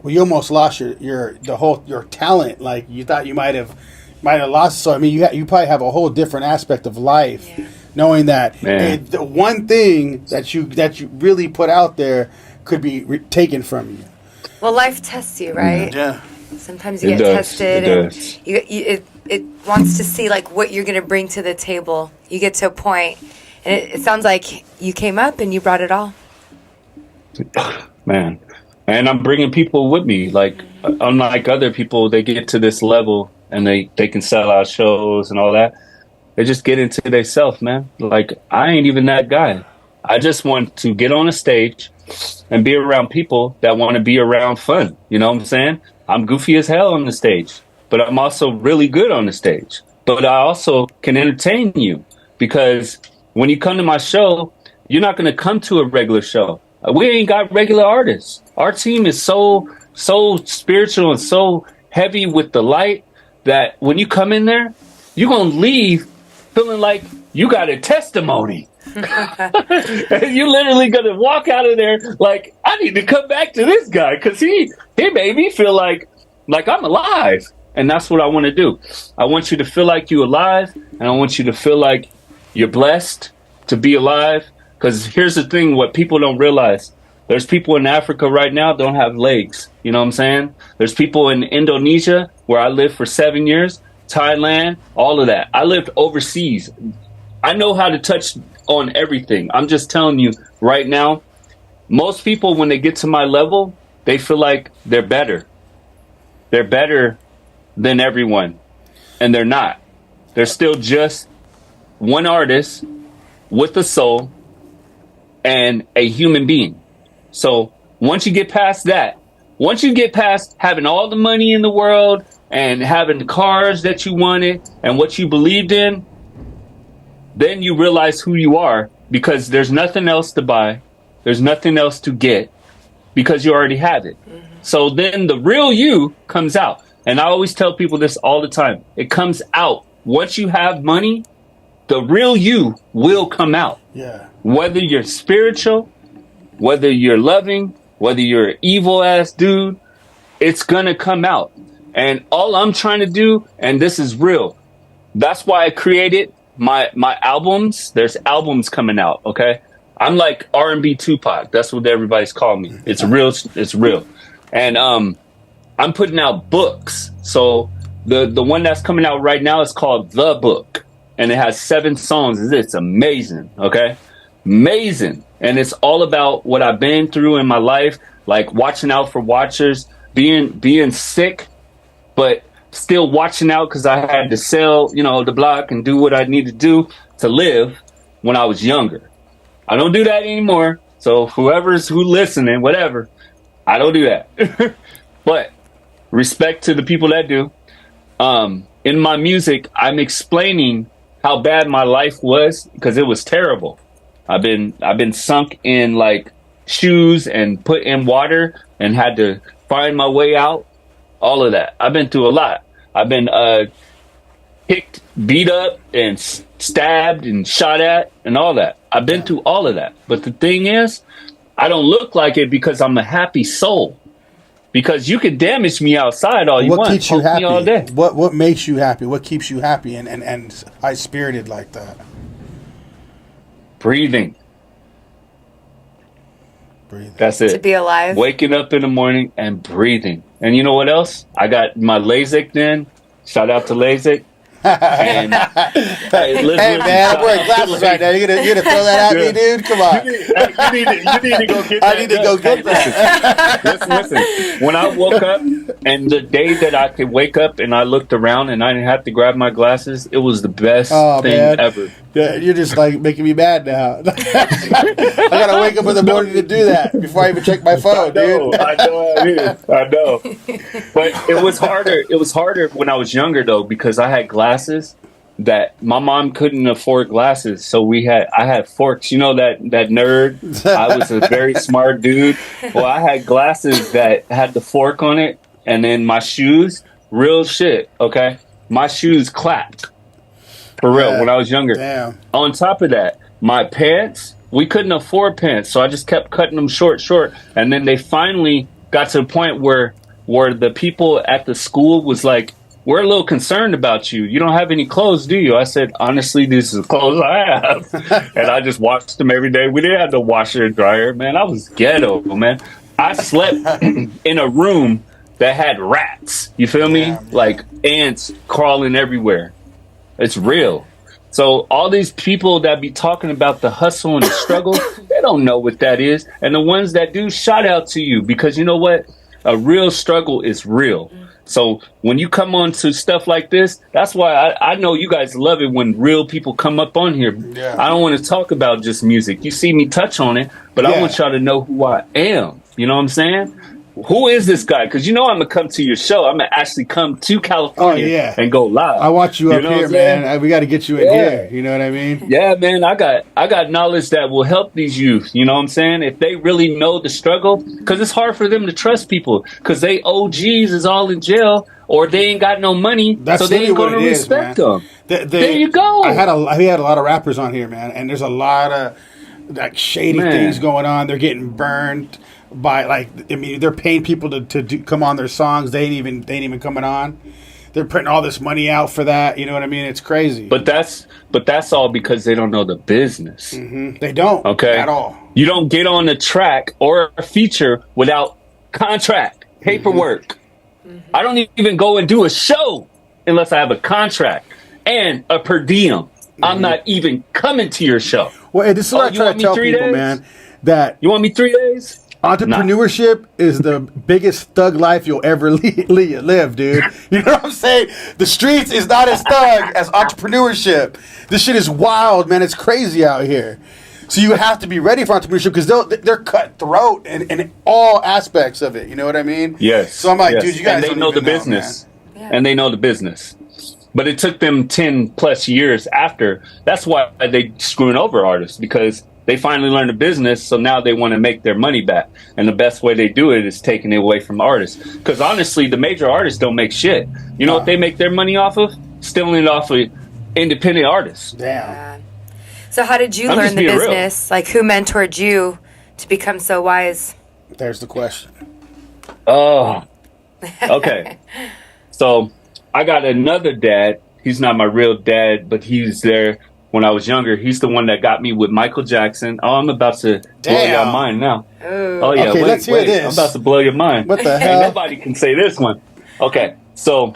Well, you almost lost your talent. Like you thought you might have lost. So I mean, you probably have a whole different aspect of life, knowing that the one thing that you really put out there could be taken from you. Well, life tests you, right? Yeah. Sometimes you get tested, and it wants to see like what you're going to bring to the table. You get to a point, and it sounds like you came up and you brought it all. Man. And I'm bringing people with me. Like, unlike other people, they get to this level and they can sell out shows and all that. They just get into their self, man. Like, I ain't even that guy. I just want to get on a stage and be around people that want to be around fun. You know what I'm saying? I'm goofy as hell on the stage, but I'm also really good on the stage. But I also can entertain you, because when you come to my show, you're not going to come to a regular show. We ain't got regular artists. Our team is so spiritual and so heavy with the light that when you come in there, you're going to leave feeling like you got a testimony. And you literally going to walk out of there like, I need to come back to this guy because he made me feel like I'm alive. And that's what I want to do. I want you to feel like you're alive, and I want you to feel like you're blessed to be alive. Because here's the thing, what people don't realize. There's people in Africa right now don't have legs. You know what I'm saying? There's people in Indonesia, where I lived for 7 years, Thailand, all of that. I lived overseas. I know how to touch on everything. I'm just telling you right now, most people, when they get to my level, they feel like they're better. They're better than everyone. And they're not. They're still just one artist with a soul and a human being. So once you get past that, once you get past having all the money in the world and having the cars that you wanted and what you believed in, then you realize who you are, because there's nothing else to buy. There's nothing else to get, because you already have it. Mm-hmm. So then the real you comes out. And I always tell people this all the time. It comes out. Once you have money, the real you will come out. Yeah. Whether you're spiritual, whether you're loving, whether you're an evil ass dude, it's gonna come out. And all I'm trying to do, and this is real, that's why I created my albums. There's albums coming out, okay? I'm like R&B Tupac. That's what everybody's calling me. It's real. It's real. And I'm putting out books. So the one that's coming out right now is called The Book, and it has 7 songs. It's amazing, okay? Amazing. And it's all about what I've been through in my life, like watching out for watchers, being sick, but still watching out because I had to sell, the block and do what I need to do to live when I was younger. I don't do that anymore. So whoever's listening, whatever, I don't do that. But respect to the people that do. In my music, I'm explaining how bad my life was, because it was terrible. I've been sunk in like shoes and put in water and had to find my way out. All of that. I've been through a lot. I've been kicked, beat up, and stabbed and shot at and all that. I've been through all of that. But the thing is, I don't look like it because I'm a happy soul. Because you can damage me outside all you want. What keeps you happy? All day. What makes you happy? What keeps you happy and high-spirited like that? Breathing. That's it. To be alive. Waking up in the morning and breathing. And you know what else? I got my LASIK then. Shout out to LASIK. And, hey man, I'm wearing glasses right now. You gonna throw that at me, dude? Come on. You need to go get that. I need to go get that. Listen. When I woke up, and the day that I could wake up and I looked around and I didn't have to grab my glasses, it was the best thing ever. Yeah, you're just like making me mad now. I gotta wake up in the morning to do that before I even check my phone, dude. I know. But it was harder. It was harder when I was younger though, because I had glasses that my mom couldn't afford glasses, so I had forks. You know that nerd. I was a very smart dude. Well, I had glasses that had the fork on it, and then my shoes, real shit. Okay, my shoes clapped. For real, when I was younger. Damn. On top of that, my pants, we couldn't afford pants, so I just kept cutting them short. And then they finally got to the point where the people at the school was like, we're a little concerned about you. You don't have any clothes, do you? I said, honestly, these are the clothes I have. And I just washed them every day. We didn't have no washer and dryer, man. I was ghetto, man. I slept in a room that had rats. You feel me? Like ants crawling everywhere. It's real. So all these people that be talking about the hustle and the struggle, they don't know what that is. And the ones that do, shout out to you, because you know what? A real struggle is real. So when you come on to stuff like this, that's why I know you guys love it when real people come up on here. Yeah. I don't want to talk about just music. You see me touch on it, but I want y'all to know who I am. You know what I'm saying? Who is this guy? Because you know I'm going to come to your show. I'm going to actually come to California and go live. I want you up here, man. We got to get you in here. You know what I mean? Yeah, man. I got knowledge that will help these youth. You know what I'm saying? If they really know the struggle, because it's hard for them to trust people because they OGs is all in jail or they ain't got no money, so they ain't going to respect them. There you go. I had a lot of rappers on here, man, and there's a lot of like shady things going on. They're getting burned by they're paying people to come on their songs. They ain't even coming on. They're putting all this money out for that. You know what I mean? It's crazy. But that's all because they don't know the business. Mm-hmm. They don't. Okay. At all. You don't get on a track or a feature without contract, paperwork. Mm-hmm. I don't even go and do a show unless I have a contract and a per diem. Mm-hmm. I'm not even coming to your show. Well, this is what I try to tell people, man. That you want me 3 days? Entrepreneurship is the biggest thug life you'll ever live, dude. You know what I'm saying? The streets is not as thug as entrepreneurship. This shit is wild, man. It's crazy out here. So you have to be ready for entrepreneurship because they're cutthroat in all aspects of it. You know what I mean? Yes. So I'm like, dude, you guys and they know the business. Yeah. And they know the business. But it took them 10 plus years after. That's why they screwing over artists, because they finally learned the business, so now they want to make their money back. And the best way they do it is taking it away from artists. Because honestly, the major artists don't make shit. You know what they make their money off of? Stealing it off of independent artists. Damn. So how did you learn the business? Like, who mentored you to become so wise? There's the question. Oh, okay. So I got another dad. He's not my real dad, but he's there. When I was younger, he's the one that got me with Michael Jackson. Oh, I'm about to blow your mind now. Ooh. Oh, yeah. Okay, let's hear this. I'm about to blow your mind. What the hell? Nobody can say this one. Okay, so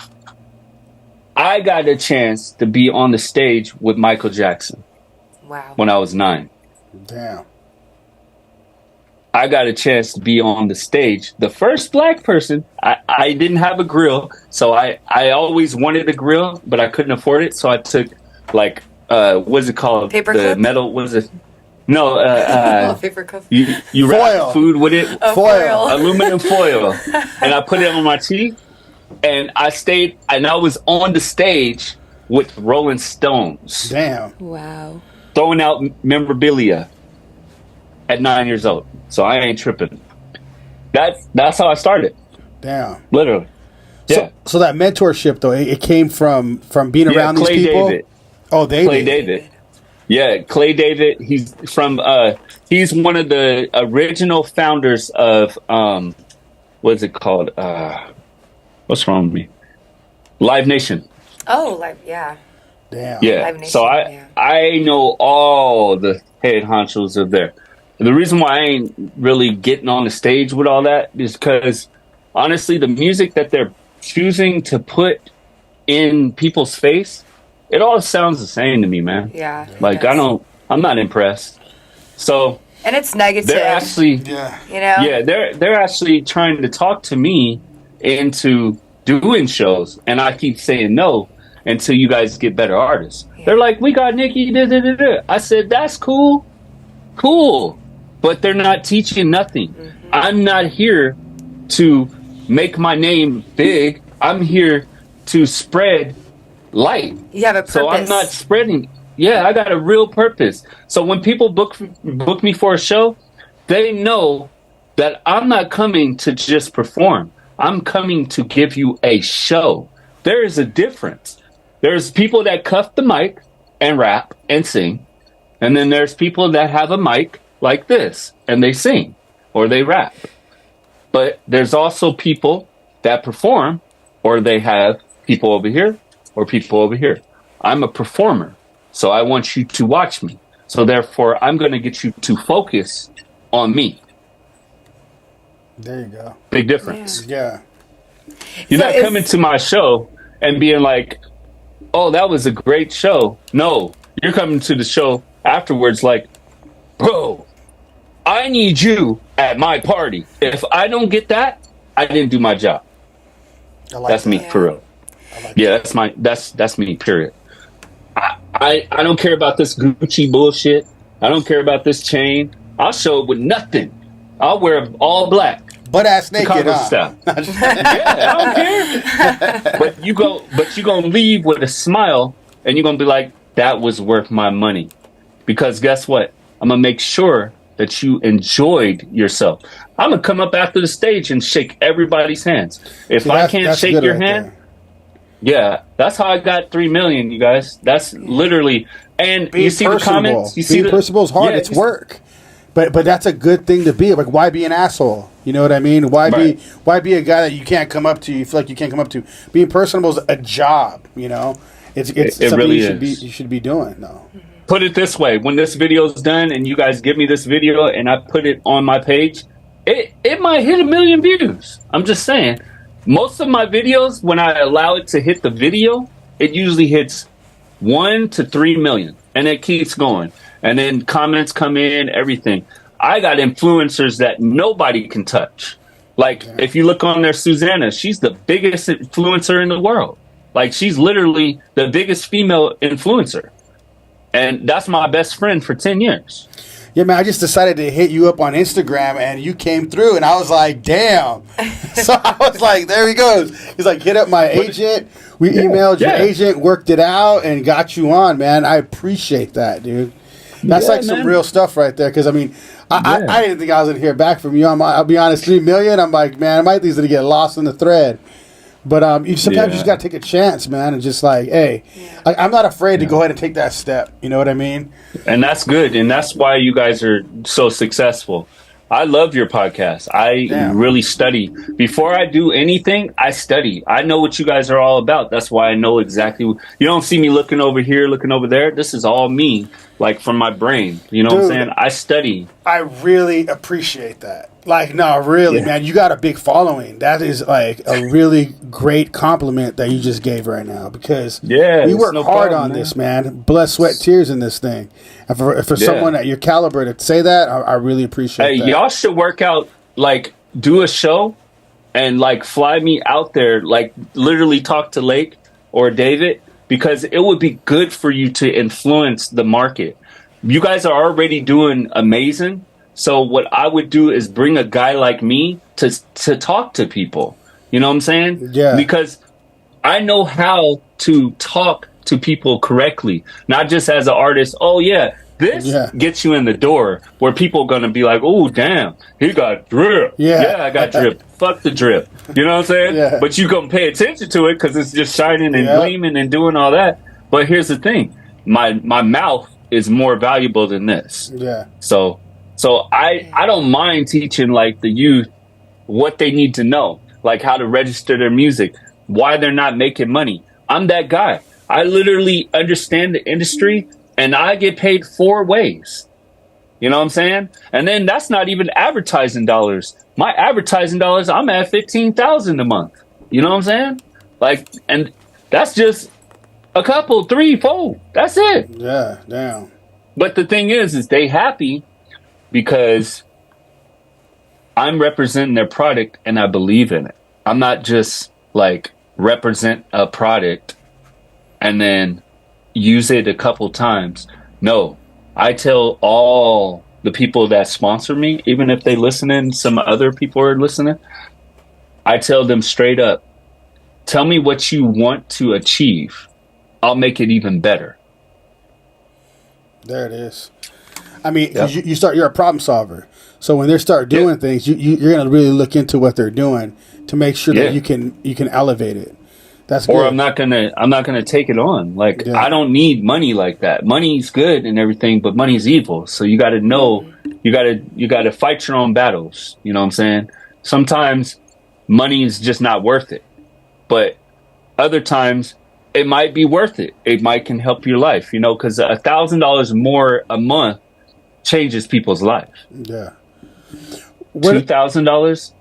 I got a chance to be on the stage with Michael Jackson. Wow. When I was 9. Damn. I got a chance to be on the stage. The first black person. I didn't have a grill, so I always wanted a grill, but I couldn't afford it, so I took what's it called? Paperclip? Metal. What is it? No. Paperclip. You wrap food with it. Foil. Aluminum foil. And I put it on my teeth. And I stayed. And I was on the stage with Rolling Stones. Damn. Wow. Throwing out memorabilia at 9 years old. So I ain't tripping. That's how I started. Damn. Literally. Yeah. So that mentorship though, it came from being around these people. David. Oh, Clay David. Yeah, Clay David. He's from. He's one of the original founders of. What is it called? What's wrong with me? Live Nation. Oh, Damn. Yeah. Live Nation, So I know all the head honchos of there. The reason why I ain't really getting on the stage with all that is because honestly, the music that they're choosing to put in people's face, it all sounds the same to me, man. Yeah. Like I'm not impressed. So and it's negative. They're actually you know? Yeah, they're actually trying to talk to me into doing shows, and I keep saying no until you guys get better artists. Yeah. They're like, we got Nikki, da, da, da, da. I said, that's cool. But they're not teaching nothing. Mm-hmm. I'm not here to make my name big. I'm here to spread light. You have a purpose. So I'm not spreading. Yeah, I got a real purpose. So when people book me for a show, they know that I'm not coming to just perform. I'm coming to give you a show. There is a difference. There's people that cuff the mic and rap and sing. And then there's people that have a mic like this and they sing or they rap. But there's also people that perform, or they have people over here or people over here. I'm a performer, so I want you to watch me. So therefore, I'm going to get you to focus on me. There you go. Big difference. Yeah. You're not coming to my show and being like, oh, that was a great show. No, you're coming to the show afterwards like, bro, I need you at my party. If I don't get that, I didn't do my job. That's me, for real. That's me, period. I don't care about this Gucci bullshit. I don't care about this chain. I'll show up with nothing. I'll wear all black. Butt ass naked, style. Yeah, I don't care. But you gonna leave with a smile, and you're gonna be like, that was worth my money. Because guess what? I'm gonna make sure that you enjoyed yourself. I'm gonna come up after the stage and shake everybody's hands. If I can't shake your hand, yeah, that's how I got 3 million, you guys. That's literally, and being you see the comments. You see being personable is hard. It's work, but that's a good thing to be. Like, why be an asshole? You know what I mean? Why be a guy that you can't come up to? You feel like you can't come up to. Being personable is a job. You know, it's something really you should be doing. No. Put it this way: when this video is done, and you guys give me this video, and I put it on my page, it might hit 1 million views. I'm just saying. Most of my videos, when I allow it to hit the video, it usually hits 1 to 3 million, and it keeps going. And then comments come in, everything. I got influencers that nobody can touch. Like, if you look on there, Susanna, she's the biggest influencer in the world. Like, she's literally the biggest female influencer. And that's my best friend for 10 years. Yeah, man, I just decided to hit you up on Instagram, and you came through, and I was like, damn. So I was like, there he goes. He's like, hit up my agent. We emailed your agent, worked it out, and got you on, man. I appreciate that, dude. That's like some real stuff right there, because, I mean, I didn't think I was going to hear back from you. I'll be honest, 3 million, I'm like, man, I might think to get lost in the thread. But sometimes you just got to take a chance, man, and just like, hey, I'm not afraid to go ahead and take that step. You know what I mean? And that's good. And that's why you guys are so successful. I love your podcast. I really study. Before I do anything, I study. I know what you guys are all about. That's why I know exactly. You don't see me looking over here, looking over there. This is all me, like from my brain. You know what I'm saying? I study. I really appreciate that. Like, no, really, man, you got a big following. That is like a really great compliment that you just gave right now, because we work hard on this, man. Blood, sweat, tears in this thing. And for someone at your caliber to say that, I really appreciate that. Hey, y'all should work out, like, do a show and, like, fly me out there, like, literally talk to Lake or David, because it would be good for you to influence the market. You guys are already doing amazing. So what I would do is bring a guy like me to talk to people. You know what I'm saying? Yeah. Because I know how to talk to people correctly, not just as an artist. Oh, yeah, this gets you in the door where people are going to be like, oh, damn, he got drip. Yeah, I got drip. Fuck the drip. You know what I'm saying? Yeah. But you going to pay attention to it because it's just shining and gleaming and doing all that. But here's the thing. My mouth is more valuable than this. Yeah. So I don't mind teaching, like, the youth what they need to know, like how to register their music, why they're not making money. I'm that guy. I literally understand the industry, and I get paid 4 ways. You know what I'm saying? And then that's not even advertising dollars. My advertising dollars, I'm at $15,000 a month. You know what I'm saying? Like, and that's just a couple, 3, 4. That's it. Yeah, damn. But the thing is they happy because I'm representing their product and I believe in it. I'm not just like represent a product and then use it a couple times. No, I tell all the people that sponsor me, even if they listen in, some other people are listening, I tell them straight up, tell me what you want to achieve. I'll make it even better. There it is. I mean, you're a problem solver. So when they start doing things, you're going to really look into what they're doing to make sure that you can elevate it. That's good. Or I'm not gonna take it on. Like, Yeah. I don't need money like that. Money's good and everything, but money's evil. So you gotta know, you gotta fight your own battles. You know what I'm saying? Sometimes money is just not worth it. But other times it might be worth it. It might can help your life, you know, because $1,000 more a month changes people's life. Yeah. $2,000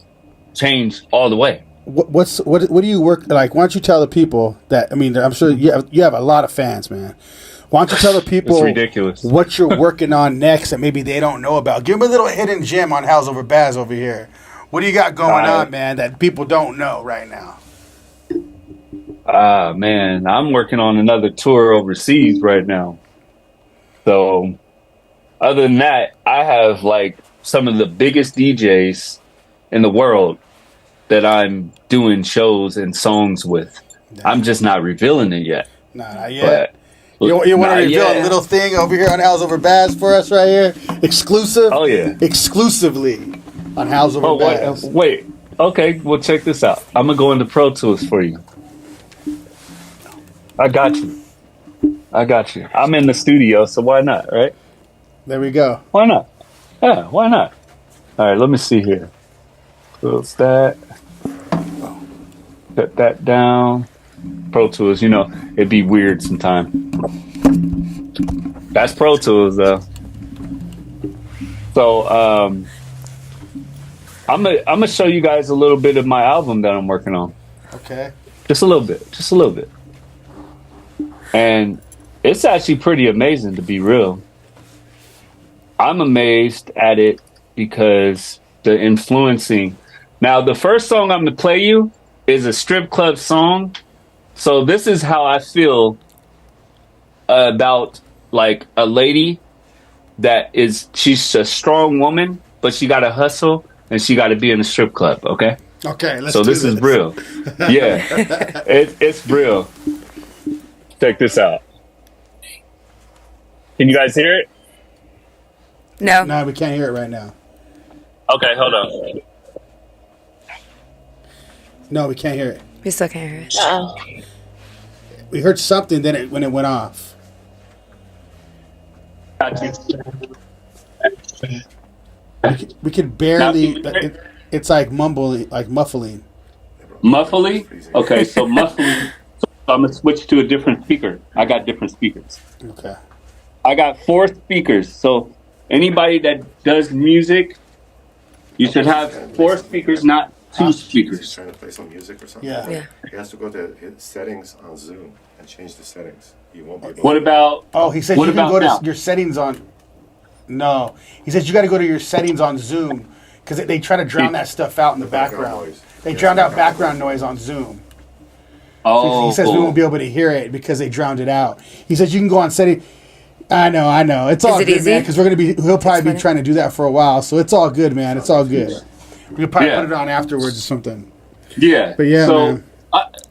change all the way. What do you work like? Why don't you tell the people that? I mean, I'm sure you have a lot of fans, man. Why don't you tell the people It's ridiculous. what you're working on next that maybe they don't know about? Give them a little hidden gem on House Over Baz over here. What do you got going on, man, that people don't know right now? Man, I'm working on another tour overseas right now. So, other than that, I have like some of the biggest DJs in the world that I'm doing shows and songs with. I'm just not revealing it yet. Nah, not yet. But you want to reveal a little thing over here on House Over Baz for us right here? Exclusive? Oh, yeah. Exclusively on House Over Baz. Wait. Okay, well, check this out. I'm going to go into Pro Tools for you. I got you. I'm in the studio, so why not, right? There we go. Why not? Yeah, why not? All right, let me see here. Close that. Cut that down. Pro Tools, you know, it'd be weird sometimes. That's Pro Tools, though. So, I'm gonna show you guys a little bit of my album that I'm working on. Okay. Just a little bit. And it's actually pretty amazing, to be real. I'm amazed at it because the influencing. Now, the first song I'm going to play you is a strip club song. So this is how I feel about like a lady she's a strong woman, but she got to hustle and she got to be in a strip club. Okay. Okay. So this is real. Yeah, it's real. Check this out. Can you guys hear it? No. No, we can't hear it right now. Okay, hold on. No, we can't hear it. We still can't hear it. Uh-oh. We heard something when it went off. Got you. We could barely. It's like mumbling, like muffling. Muffly? Okay, so muffly. So I'm going to switch to a different speaker. I got different speakers. Okay. I got 4 speakers. So anybody that does music, you should have 4 speakers, not 2 speakers. He's trying to play some music or something. Yeah. He has to go to his settings on Zoom and change the settings. He won't be able What about... Oh, he said What you can about go now? to your settings on. No, he says you got to go to your settings on Zoom because they try to drown that stuff out in the background. noise. They Yes, drowned out background background noise on Zoom. Oh, He says we won't be able to hear it because they drowned it out. He says you can go on setting. I know. It's all it good, easy? man. Because he'll probably be funny. trying to do that for a while. So it's all good, man. It's all good. We could probably Yeah. put it on afterwards or something. Yeah. But yeah, so, man.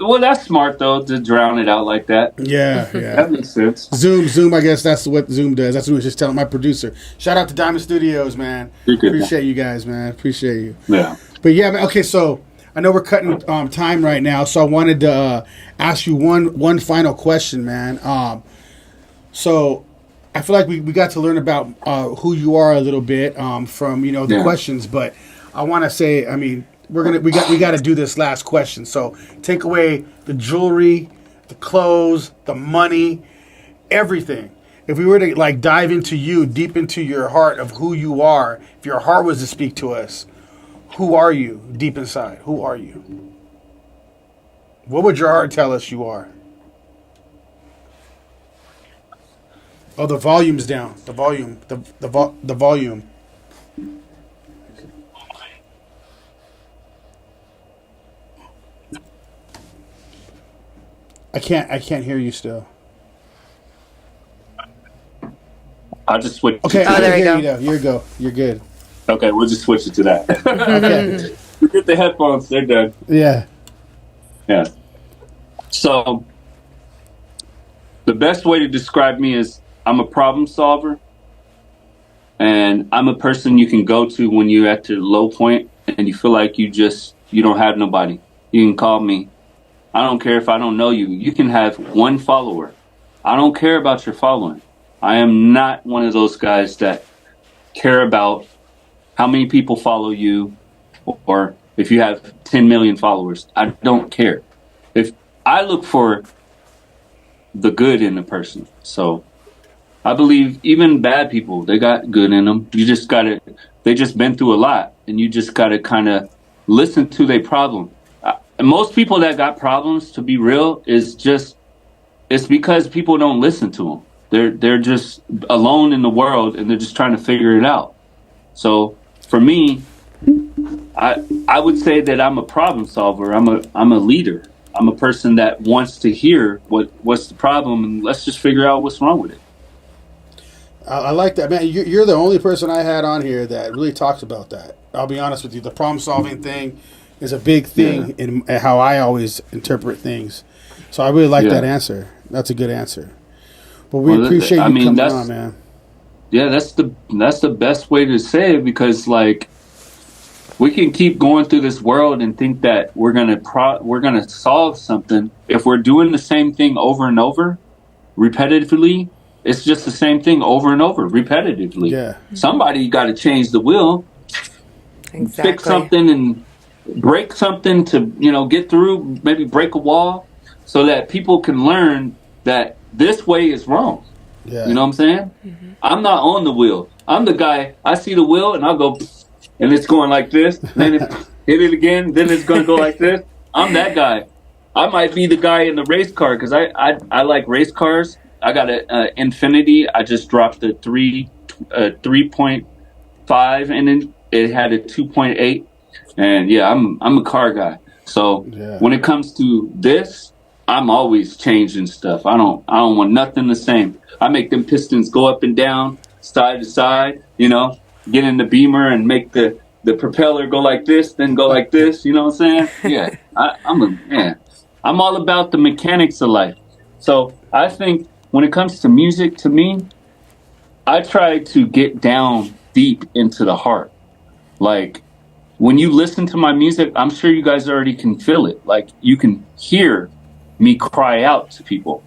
well, that's smart, though, to drown it out like that. Yeah. That makes sense. Zoom. I guess that's what Zoom does. That's what he was just telling my producer. Shout out to Diamond Studios, man. You're good, Appreciate you guys, man. Appreciate you. Yeah. But yeah, man. Okay, so I know we're cutting time right now, so I wanted to ask you one final question, man. So I feel like we got to learn about who you are a little bit from the questions, but I want to say, I mean, we got to do this last question. So take away the jewelry, the clothes, the money, everything. If we were to like dive into you, deep into your heart of who you are, if your heart was to speak to us, who are you deep inside? Who are you? What would your heart tell us you are? Oh, the volume's down. The volume. The volume. I can't hear you still. I'll just switch. Okay, Oh, there we go. Here you go. You're good. Okay, we'll just switch it to that. Okay. Get the headphones. They're done. Yeah. Yeah. So, the best way to describe me is I'm a problem solver. And I'm a person you can go to when you're at your low point and you feel like you don't have nobody. You can call me. I don't care if I don't know you. You can have one follower. I don't care about your following. I am not one of those guys that care about how many people follow you or if you have 10 million followers. I don't care. If I look for the good in the person. So I believe even bad people, they got good in them. They just been through a lot, and you just got to kind of listen to their problem. And most people that got problems, to be real, it's because people don't listen to them. They're just alone in the world, and they're just trying to figure it out. So for me, I would say that I'm a problem solver. I'm a leader. I'm a person that wants to hear what's the problem, and let's just figure out what's wrong with it. I like that, man. You're the only person I had on here that really talks about that. I'll be honest with you. The problem solving thing is a big thing in how I always interpret things. So I really like that answer. That's a good answer. But we appreciate you coming on, man. Yeah, that's the best way to say it, because like we can keep going through this world and think that we're gonna solve something if we're doing the same thing over and over, repetitively. It's just the same thing over and over, repetitively. Yeah. Somebody got to change the wheel, fix something, and break something to get through. Maybe break a wall, so that people can learn that this way is wrong. Yeah. You know what I'm saying? Mm-hmm. I'm not on the wheel. I'm the guy. I see the wheel and I'll go, and it's going like this. Then it hit it again. Then it's going to go like this. I'm that guy. I might be the guy in the race car because I like race cars. I got an Infinity. I just dropped the 3.5 and it had a 2.8. And yeah, I'm a car guy. So when it comes to this, I'm always changing stuff. I don't want nothing the same. I make them pistons go up and down, side to side, get in the Beamer and make the propeller go like this, then go like this, you know what I'm saying? Yeah. I'm all about the mechanics of life. So I think when it comes to music, to me, I try to get down deep into the heart. Like, when you listen to my music, I'm sure you guys already can feel it. Like, you can hear me cry out to people.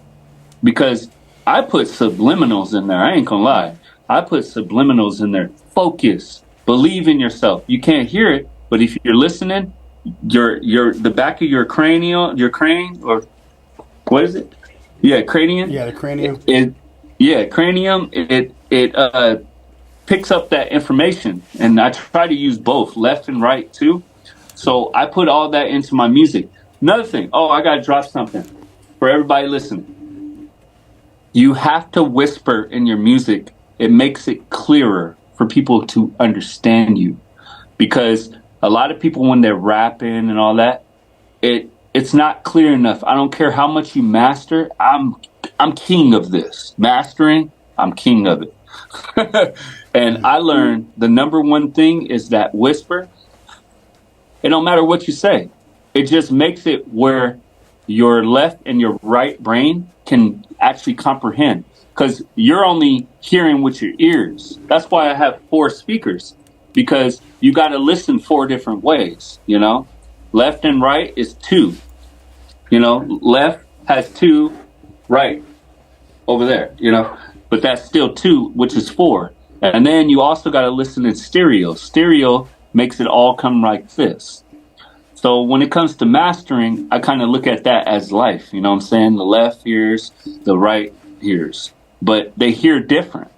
Because I put subliminals in there. I ain't gonna lie. I put subliminals in there. Focus. Believe in yourself. You can't hear it, but if you're listening, the back of your crane, or what is it? Yeah, cranium. Yeah, the cranium. Cranium. It picks up that information, and I try to use both, left and right too. So I put all that into my music. Another thing. Oh, I gotta drop something for everybody listening. You have to whisper in your music. It makes it clearer for people to understand you, because a lot of people, when they're rapping and all that, it's not clear enough. I don't care how much you master. I'm king of this. Mastering, I'm king of it. And I learned the number one thing is that whisper. It don't matter what you say. It just makes it where your left and your right brain can actually comprehend, because you're only hearing with your ears. That's why I have 4 speakers, because you got to listen 4 different ways, Left and right is 2. Left has 2, right over there, but that's still 2, which is 4. And then you also got to listen in stereo. Stereo makes it all come like this. So when it comes to mastering, I kind of look at that as life. You know what I'm saying? The left hears, the right hears, but they hear different.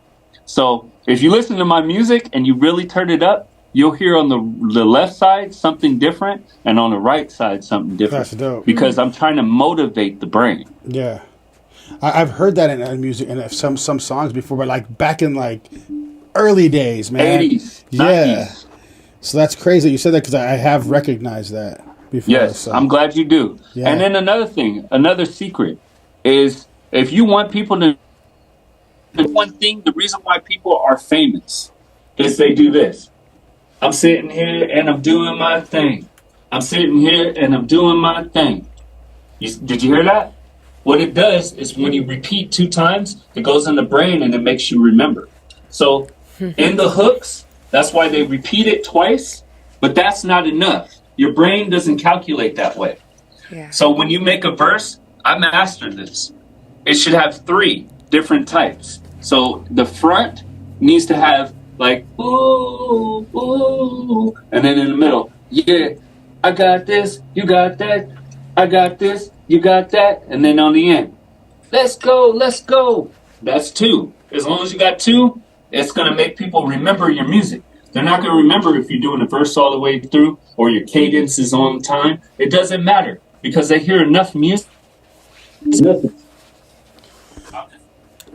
So if you listen to my music and you really turn it up, you'll hear on the left side something different, and on the right side something different. That's dope. Because I'm trying to motivate the brain. Yeah, I've heard that in music and some songs before, but like back in like early days, man. 80s, yeah. 90s. So that's crazy you said that, because I have recognized that before. Yes, so. I'm glad you do. Yeah. And then another secret is, if you want people to, the reason why people are famous is they do this. I'm sitting here and I'm doing my thing. I'm sitting here and I'm doing my thing. Did you hear that? What it does is when you repeat 2 times, it goes in the brain and it makes you remember. So in the hooks, that's why they repeat it twice, but that's not enough. Your brain doesn't calculate that way. Yeah. So when you make a verse, I mastered this. It should have 3 different types. So the front needs to have like ooh, ooh, and then in the middle, yeah, I got this, you got that, I got this, you got that, and then on the end, let's go, let's go. That's 2. As long as you got 2, it's gonna make people remember your music. They're not gonna remember if you're doing a verse all the way through or your cadence is on time. It doesn't matter because they hear enough music.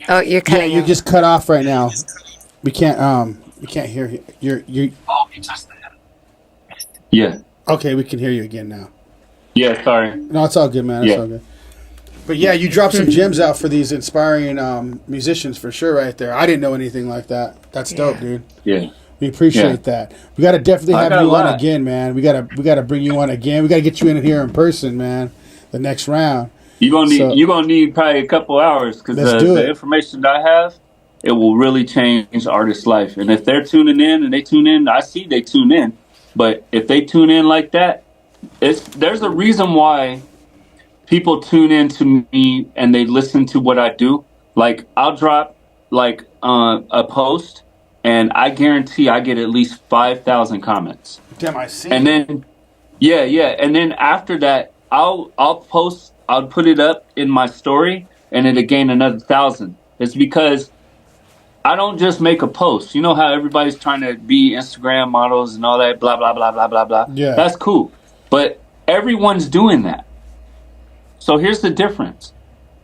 Oh, you're cutting. You just cut off right now. We can't hear you. You're Yeah. okay. We can hear you again now. Yeah, sorry. No, it's all good, man. It's all good. But yeah, you dropped some gems out for these inspiring musicians for sure, right there. I didn't know anything like that. That's dope, dude. Yeah. We appreciate that. We got to definitely have you on again, man. We gotta bring you on again. We gotta get you in here in person, man. The next round. You're gonna need probably a couple hours because the information that I have, it will really change artists' life. And if they're tuning in and they tune in, I see they tune in. But if they tune in like that, there's a reason why people tune in to me and they listen to what I do. Like I'll drop like a post, and I guarantee I get at least 5,000 comments. Damn, I see. And then and then after that, I'll put it up in my story, and it'll gain another 1,000. It's because I don't just make a post. You know how everybody's trying to be Instagram models and all that, blah, blah, blah, blah, blah, blah. Yeah. That's cool. But everyone's doing that. So here's the difference.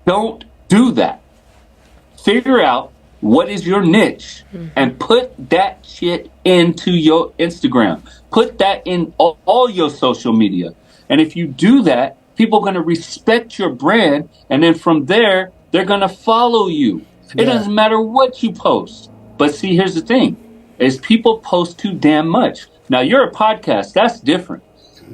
Don't do that. Figure out what is your niche and put that shit into your Instagram. Put that in all your social media. And if you do that, people are going to respect your brand. And then from there, they're going to follow you. It doesn't matter what you post. But see, here's the thing, is people post too damn much. Now, you're a podcast. That's different.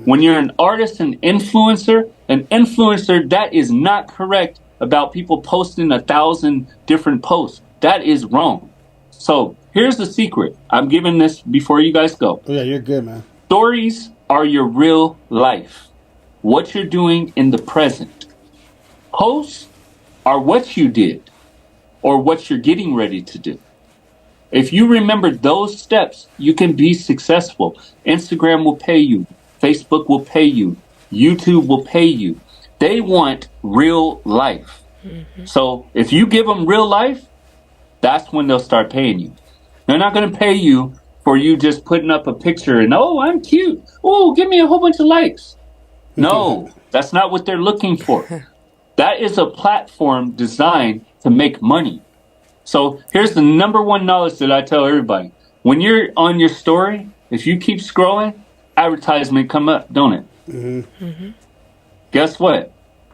When you're an artist, an influencer, that is not correct about people posting 1,000 different posts. That is wrong. So here's the secret. I'm giving this before you guys go. Oh, yeah, you're good, man. Stories are your real life. What you're doing in the present. Posts are what you did or what you're getting ready to do. If you remember those steps, you can be successful. Instagram will pay you. Facebook will pay you. YouTube will pay you. They want real life. So if you give them real life, that's when they'll start paying you. They're not going to pay you for you just putting up a picture and, oh, I'm cute. Oh, give me a whole bunch of likes. No, that's not what they're looking for. That is a platform designed to make money. So here's the number one knowledge that I tell everybody. When you're on your story, if you keep scrolling, advertisement come up, don't it? Mm-hmm. Guess what?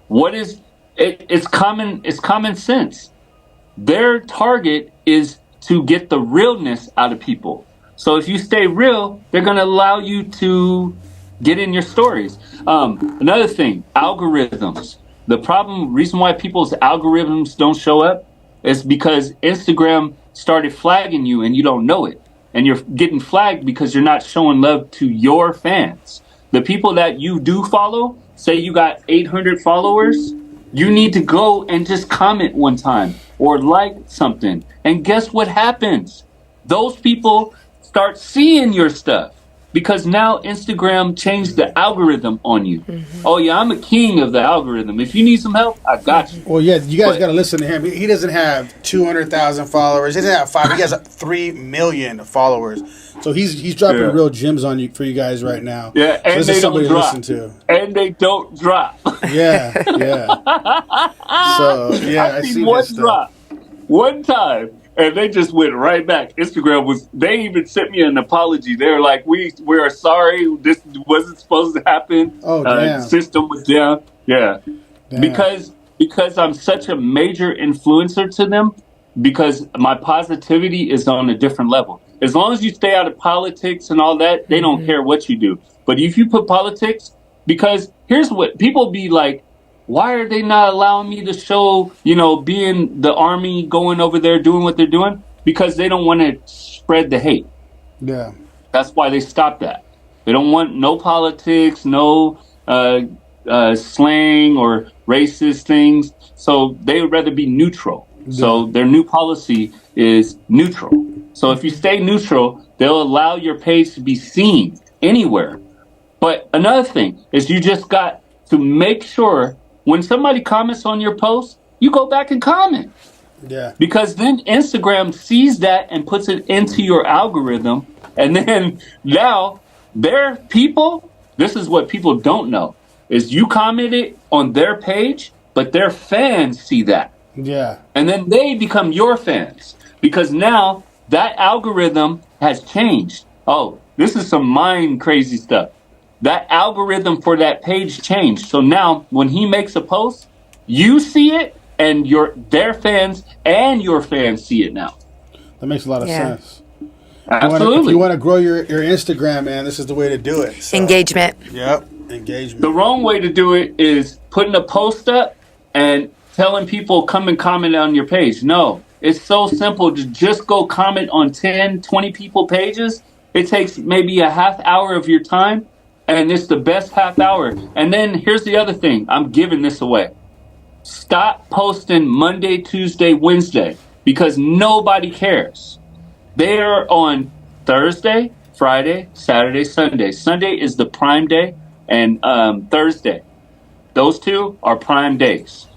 What is it? It's common sense. Their target is to get the realness out of people. So if you stay real, they're going to allow you to get in your stories. Another thing, algorithms. The reason why people's algorithms don't show up is because Instagram started flagging you and you don't know it. And you're getting flagged because you're not showing love to your fans. The people that you do follow, say you got 800 followers, you need to go and just comment one time or like something. And guess what happens? Those people start seeing your stuff because now Instagram changed the algorithm on you. Oh, yeah, I'm a king of the algorithm. If you need some help, I got you. Well, yeah, you guys got to listen to him. He doesn't have 200,000 followers. He doesn't have 5. He has 3 million followers. So he's dropping real gems on you for you guys right now. Yeah, and so they don't drop. To listen to. And they don't drop. Yeah. So I see one drop one time, and they just went right back. Instagram they even sent me an apology. They were like, we are sorry. This wasn't supposed to happen. Oh, damn. System was down. Yeah. Damn. Because I'm such a major influencer to them, because my positivity is on a different level. As long as you stay out of politics and all that, they don't care what you do. But if you put politics, because here's what people be like, why are they not allowing me to show, being the army, going over there, doing what they're doing? Because they don't want to spread the hate. Yeah. That's why they stopped that. They don't want no politics, no slang or racist things. So they would rather be neutral. So their new policy is neutral. So if you stay neutral, they'll allow your page to be seen anywhere. But another thing is you just got to make sure when somebody comments on your post, you go back and comment. Yeah. Because then Instagram sees that and puts it into your algorithm. And then now their people, this is what people don't know, is you commented on their page, but their fans see that. Yeah. And then they become your fans because now that algorithm has changed. Oh, this is some mind crazy stuff. That algorithm for that page changed. So now when he makes a post, you see it and their fans and your fans see it now. That makes a lot of sense. Absolutely. If you want to grow your Instagram, man, this is the way to do it. So. Engagement. Yep. Engagement. The wrong way to do it is putting a post up and telling people come and comment on your page. No, it's so simple to just go comment on 10, 20 people pages. It takes maybe a half hour of your time, and it's the best half hour. And then here's the other thing. I'm giving this away. Stop posting Monday, Tuesday, Wednesday, because nobody cares. They're on Thursday, Friday, Saturday, Sunday. Sunday is the prime day, and Thursday. Those two are prime days.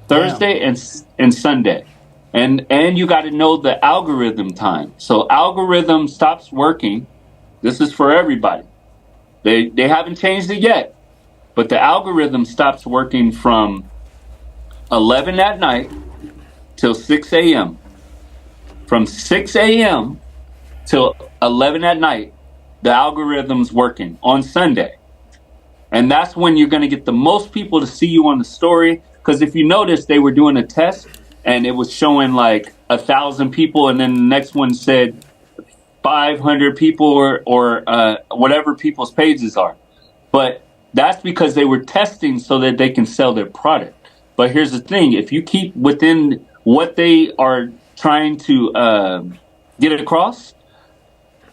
Thursday and Sunday. And you got to know the algorithm time. So algorithm stops working. This is for everybody. They haven't changed it yet. But the algorithm stops working from 11 at night till 6 a.m. From 6 a.m. till 11 at night, the algorithm's working on Sunday. And that's when you're going to get the most people to see you on the story. Because if you notice, they were doing a test and it was showing like 1,000 people. And then the next one said 500 people or whatever people's pages are. But that's because they were testing so that they can sell their product. But here's the thing. If you keep within what they are trying to get across,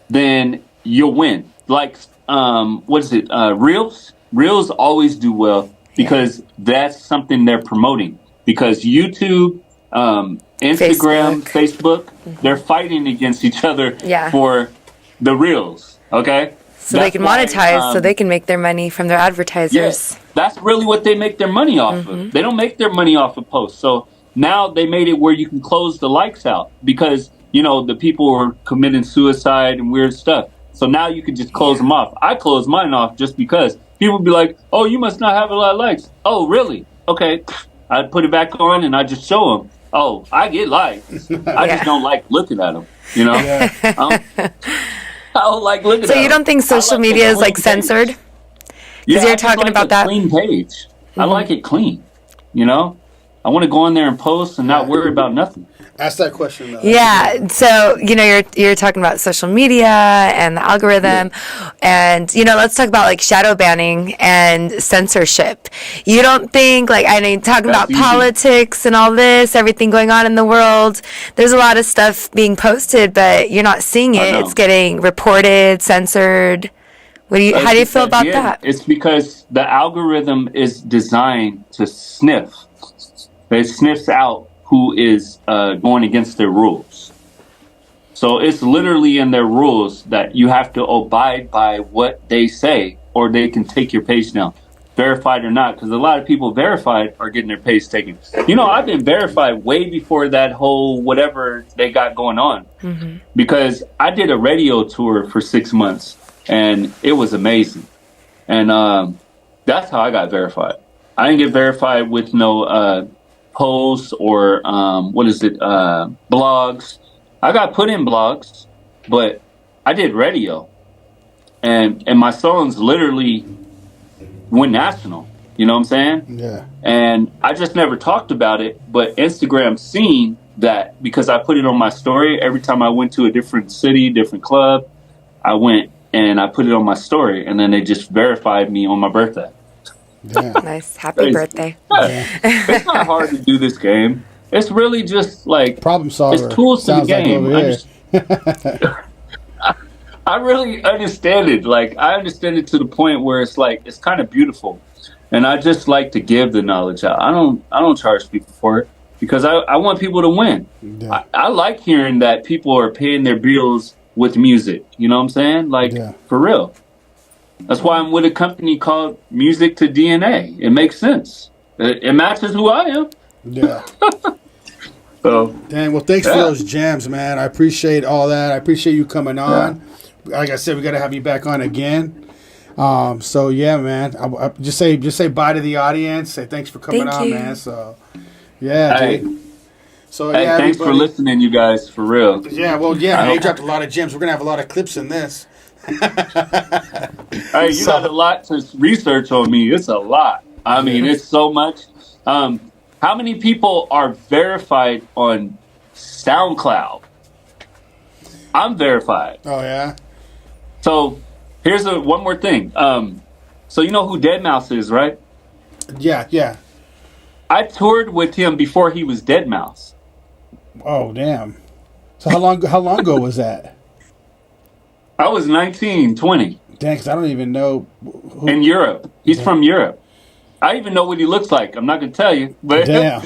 then you'll win. Like, what is it? Reels? Reels always do well because that's something they're promoting. Because YouTube, Instagram, Facebook, they're fighting against each other for the Reels. Okay? So they can monetize, so they can make their money from their advertisers. Yes, that's really what they make their money off of. They don't make their money off of posts. So now they made it where you can close the likes out because, you know, the people were committing suicide and weird stuff. So now you can just close them off. I close mine off just because people be like, oh, you must not have a lot of likes. Oh, really? Okay. I put it back on and I just show them. Oh, I get likes. I just don't like looking at them, you know? I don't like looking at them. So you don't think social media is like censored? Because you're talking about that. Clean page. I like it clean, you know? I want to go on there and post and not worry about nothing. Ask that question, though. Yeah. So, you know, you're talking about social media and the algorithm. And, you know, let's talk about like shadow banning and censorship. You don't think, like, I know you're talking about politics and all this, everything going on in the world. There's a lot of stuff being posted, but you're not seeing it. It's getting reported, censored. How do you feel about that? It's because the algorithm is designed to sniff. It sniffs out who is going against their rules. So it's literally in their rules that you have to abide by what they say or they can take your page down, verified or not, because a lot of people verified are getting their page taken. You know, I've been verified way before that whole whatever they got going on because I did a radio tour for 6 months and it was amazing. And that's how I got verified. I didn't get verified with no posts or blogs. I got put in blogs, but I did radio, and my songs literally went national. You know what I'm saying? Yeah. And I just never talked about it, but Instagram seen that because I put it on my story every time I went to a different city, different club. I went and I put it on my story, and then they just verified me on my birthday. Yeah. Nice. Happy birthday. It's not hard to do this game. It's really just like problem solver. It's tools to the game. I really understand it. Like I understand it to the point where it's like it's kind of beautiful. and I just like to give the knowledge out. I don't charge people for it because I want people to win. Yeah. I like hearing that people are paying their bills with music. You know what I'm saying? Like, Yeah. for real. That's why I'm with a company called Music to DNA. It makes sense. It matches who I am. Yeah. So, Dang, well, thanks for Yeah. those gems, man. I appreciate all that. I appreciate you coming on. Like I said, we got to have you back on again. So yeah, man. I just say bye to the audience. Say thanks for coming Thank on, you. man. So yeah, Hey. dude. So hey, yeah, thanks for everybody- listening, you guys, for real. Yeah, well, yeah, I man, you hope- dropped a lot of gems. We're gonna have a lot of clips in this. Hey, you got a lot to research on me. It's a lot. I mean, it's so much. How many people are verified on SoundCloud? I'm verified. Oh yeah. So here's one more thing. So you know who Deadmau5 is, right? Yeah. I toured with him before he was Deadmau5. Oh damn. So how long ago was that? I was 19, 20 Dang, 'cause I don't even know. Who, in Europe. He's from Europe. I even know what he looks like. I'm not gonna tell you, but damn.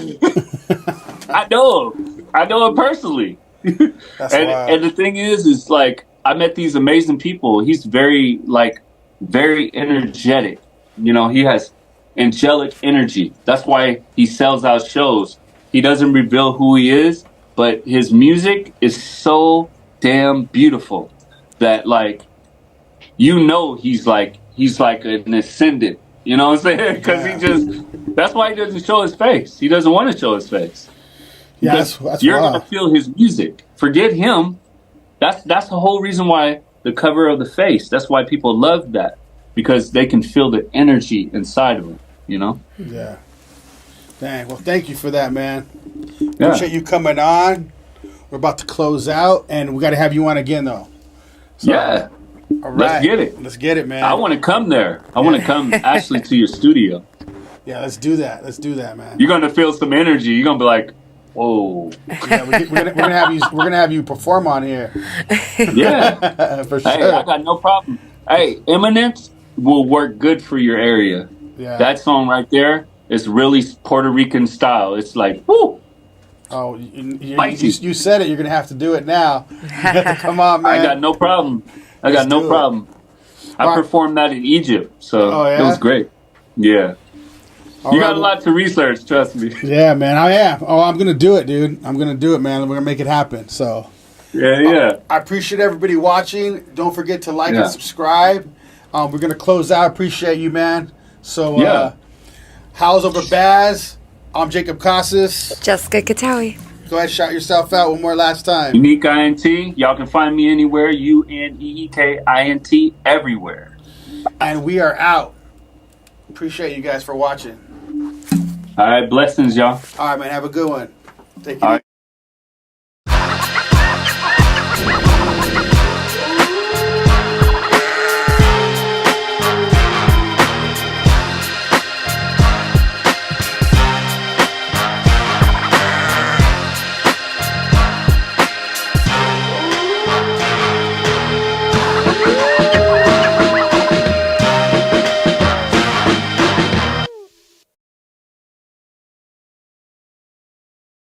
I know him. I know him personally. That's wild. And the thing is like I met these amazing people. He's very energetic. You know, he has angelic energy. That's why he sells out shows. He doesn't reveal who he is, but his music is so damn beautiful that like he's like an ascendant. You know what I'm saying? Because that's why he doesn't show his face. He doesn't want to show his face. Yeah, Because that's you're wild. gonna feel his music. Forget him. That's the whole reason why the cover of the face. That's why people love that, because they can feel the energy inside of him. You know? Yeah. Dang. Well, thank you for that, man. Yeah. Appreciate you coming on. We're about to close out, and we got to have you on again, though. So, Yeah. All right. Let's get it. Let's get it, man. I want to come there. I want to come actually to your studio. Yeah, let's do that. Let's do that, man. You're gonna feel some energy. You're gonna be like, whoa. Yeah, we're gonna have you perform on here Yeah. for sure. Hey, I got no problem. Hey, Eminence will work good for your area. Yeah. That song right there is really Puerto Rican style. It's like, whoo. Oh, you Spicy. said it. You're gonna have to do it now. You have to come on, man. I got no problem. I got Let's no do it. problem. I All right. performed that in Egypt, so Oh, yeah? it was great. Yeah. All You right, got a lot to research, trust me. Yeah, man. I am. Oh, I'm gonna do it, dude. I'm gonna do it, man. We're gonna make it happen. So Yeah. I appreciate everybody watching. Don't forget to like Yeah. and subscribe. We're gonna close out. Appreciate you, man. So Yeah. How's over Baz? I'm Jacob Casas. Jessica Katawi. Go ahead, shout yourself out one more last time. Uneek INT. Y'all can find me anywhere. UNEEKINT everywhere. And we are out. Appreciate you guys for watching. All right, blessings, y'all. All right, man. Have a good one. Take All care. right.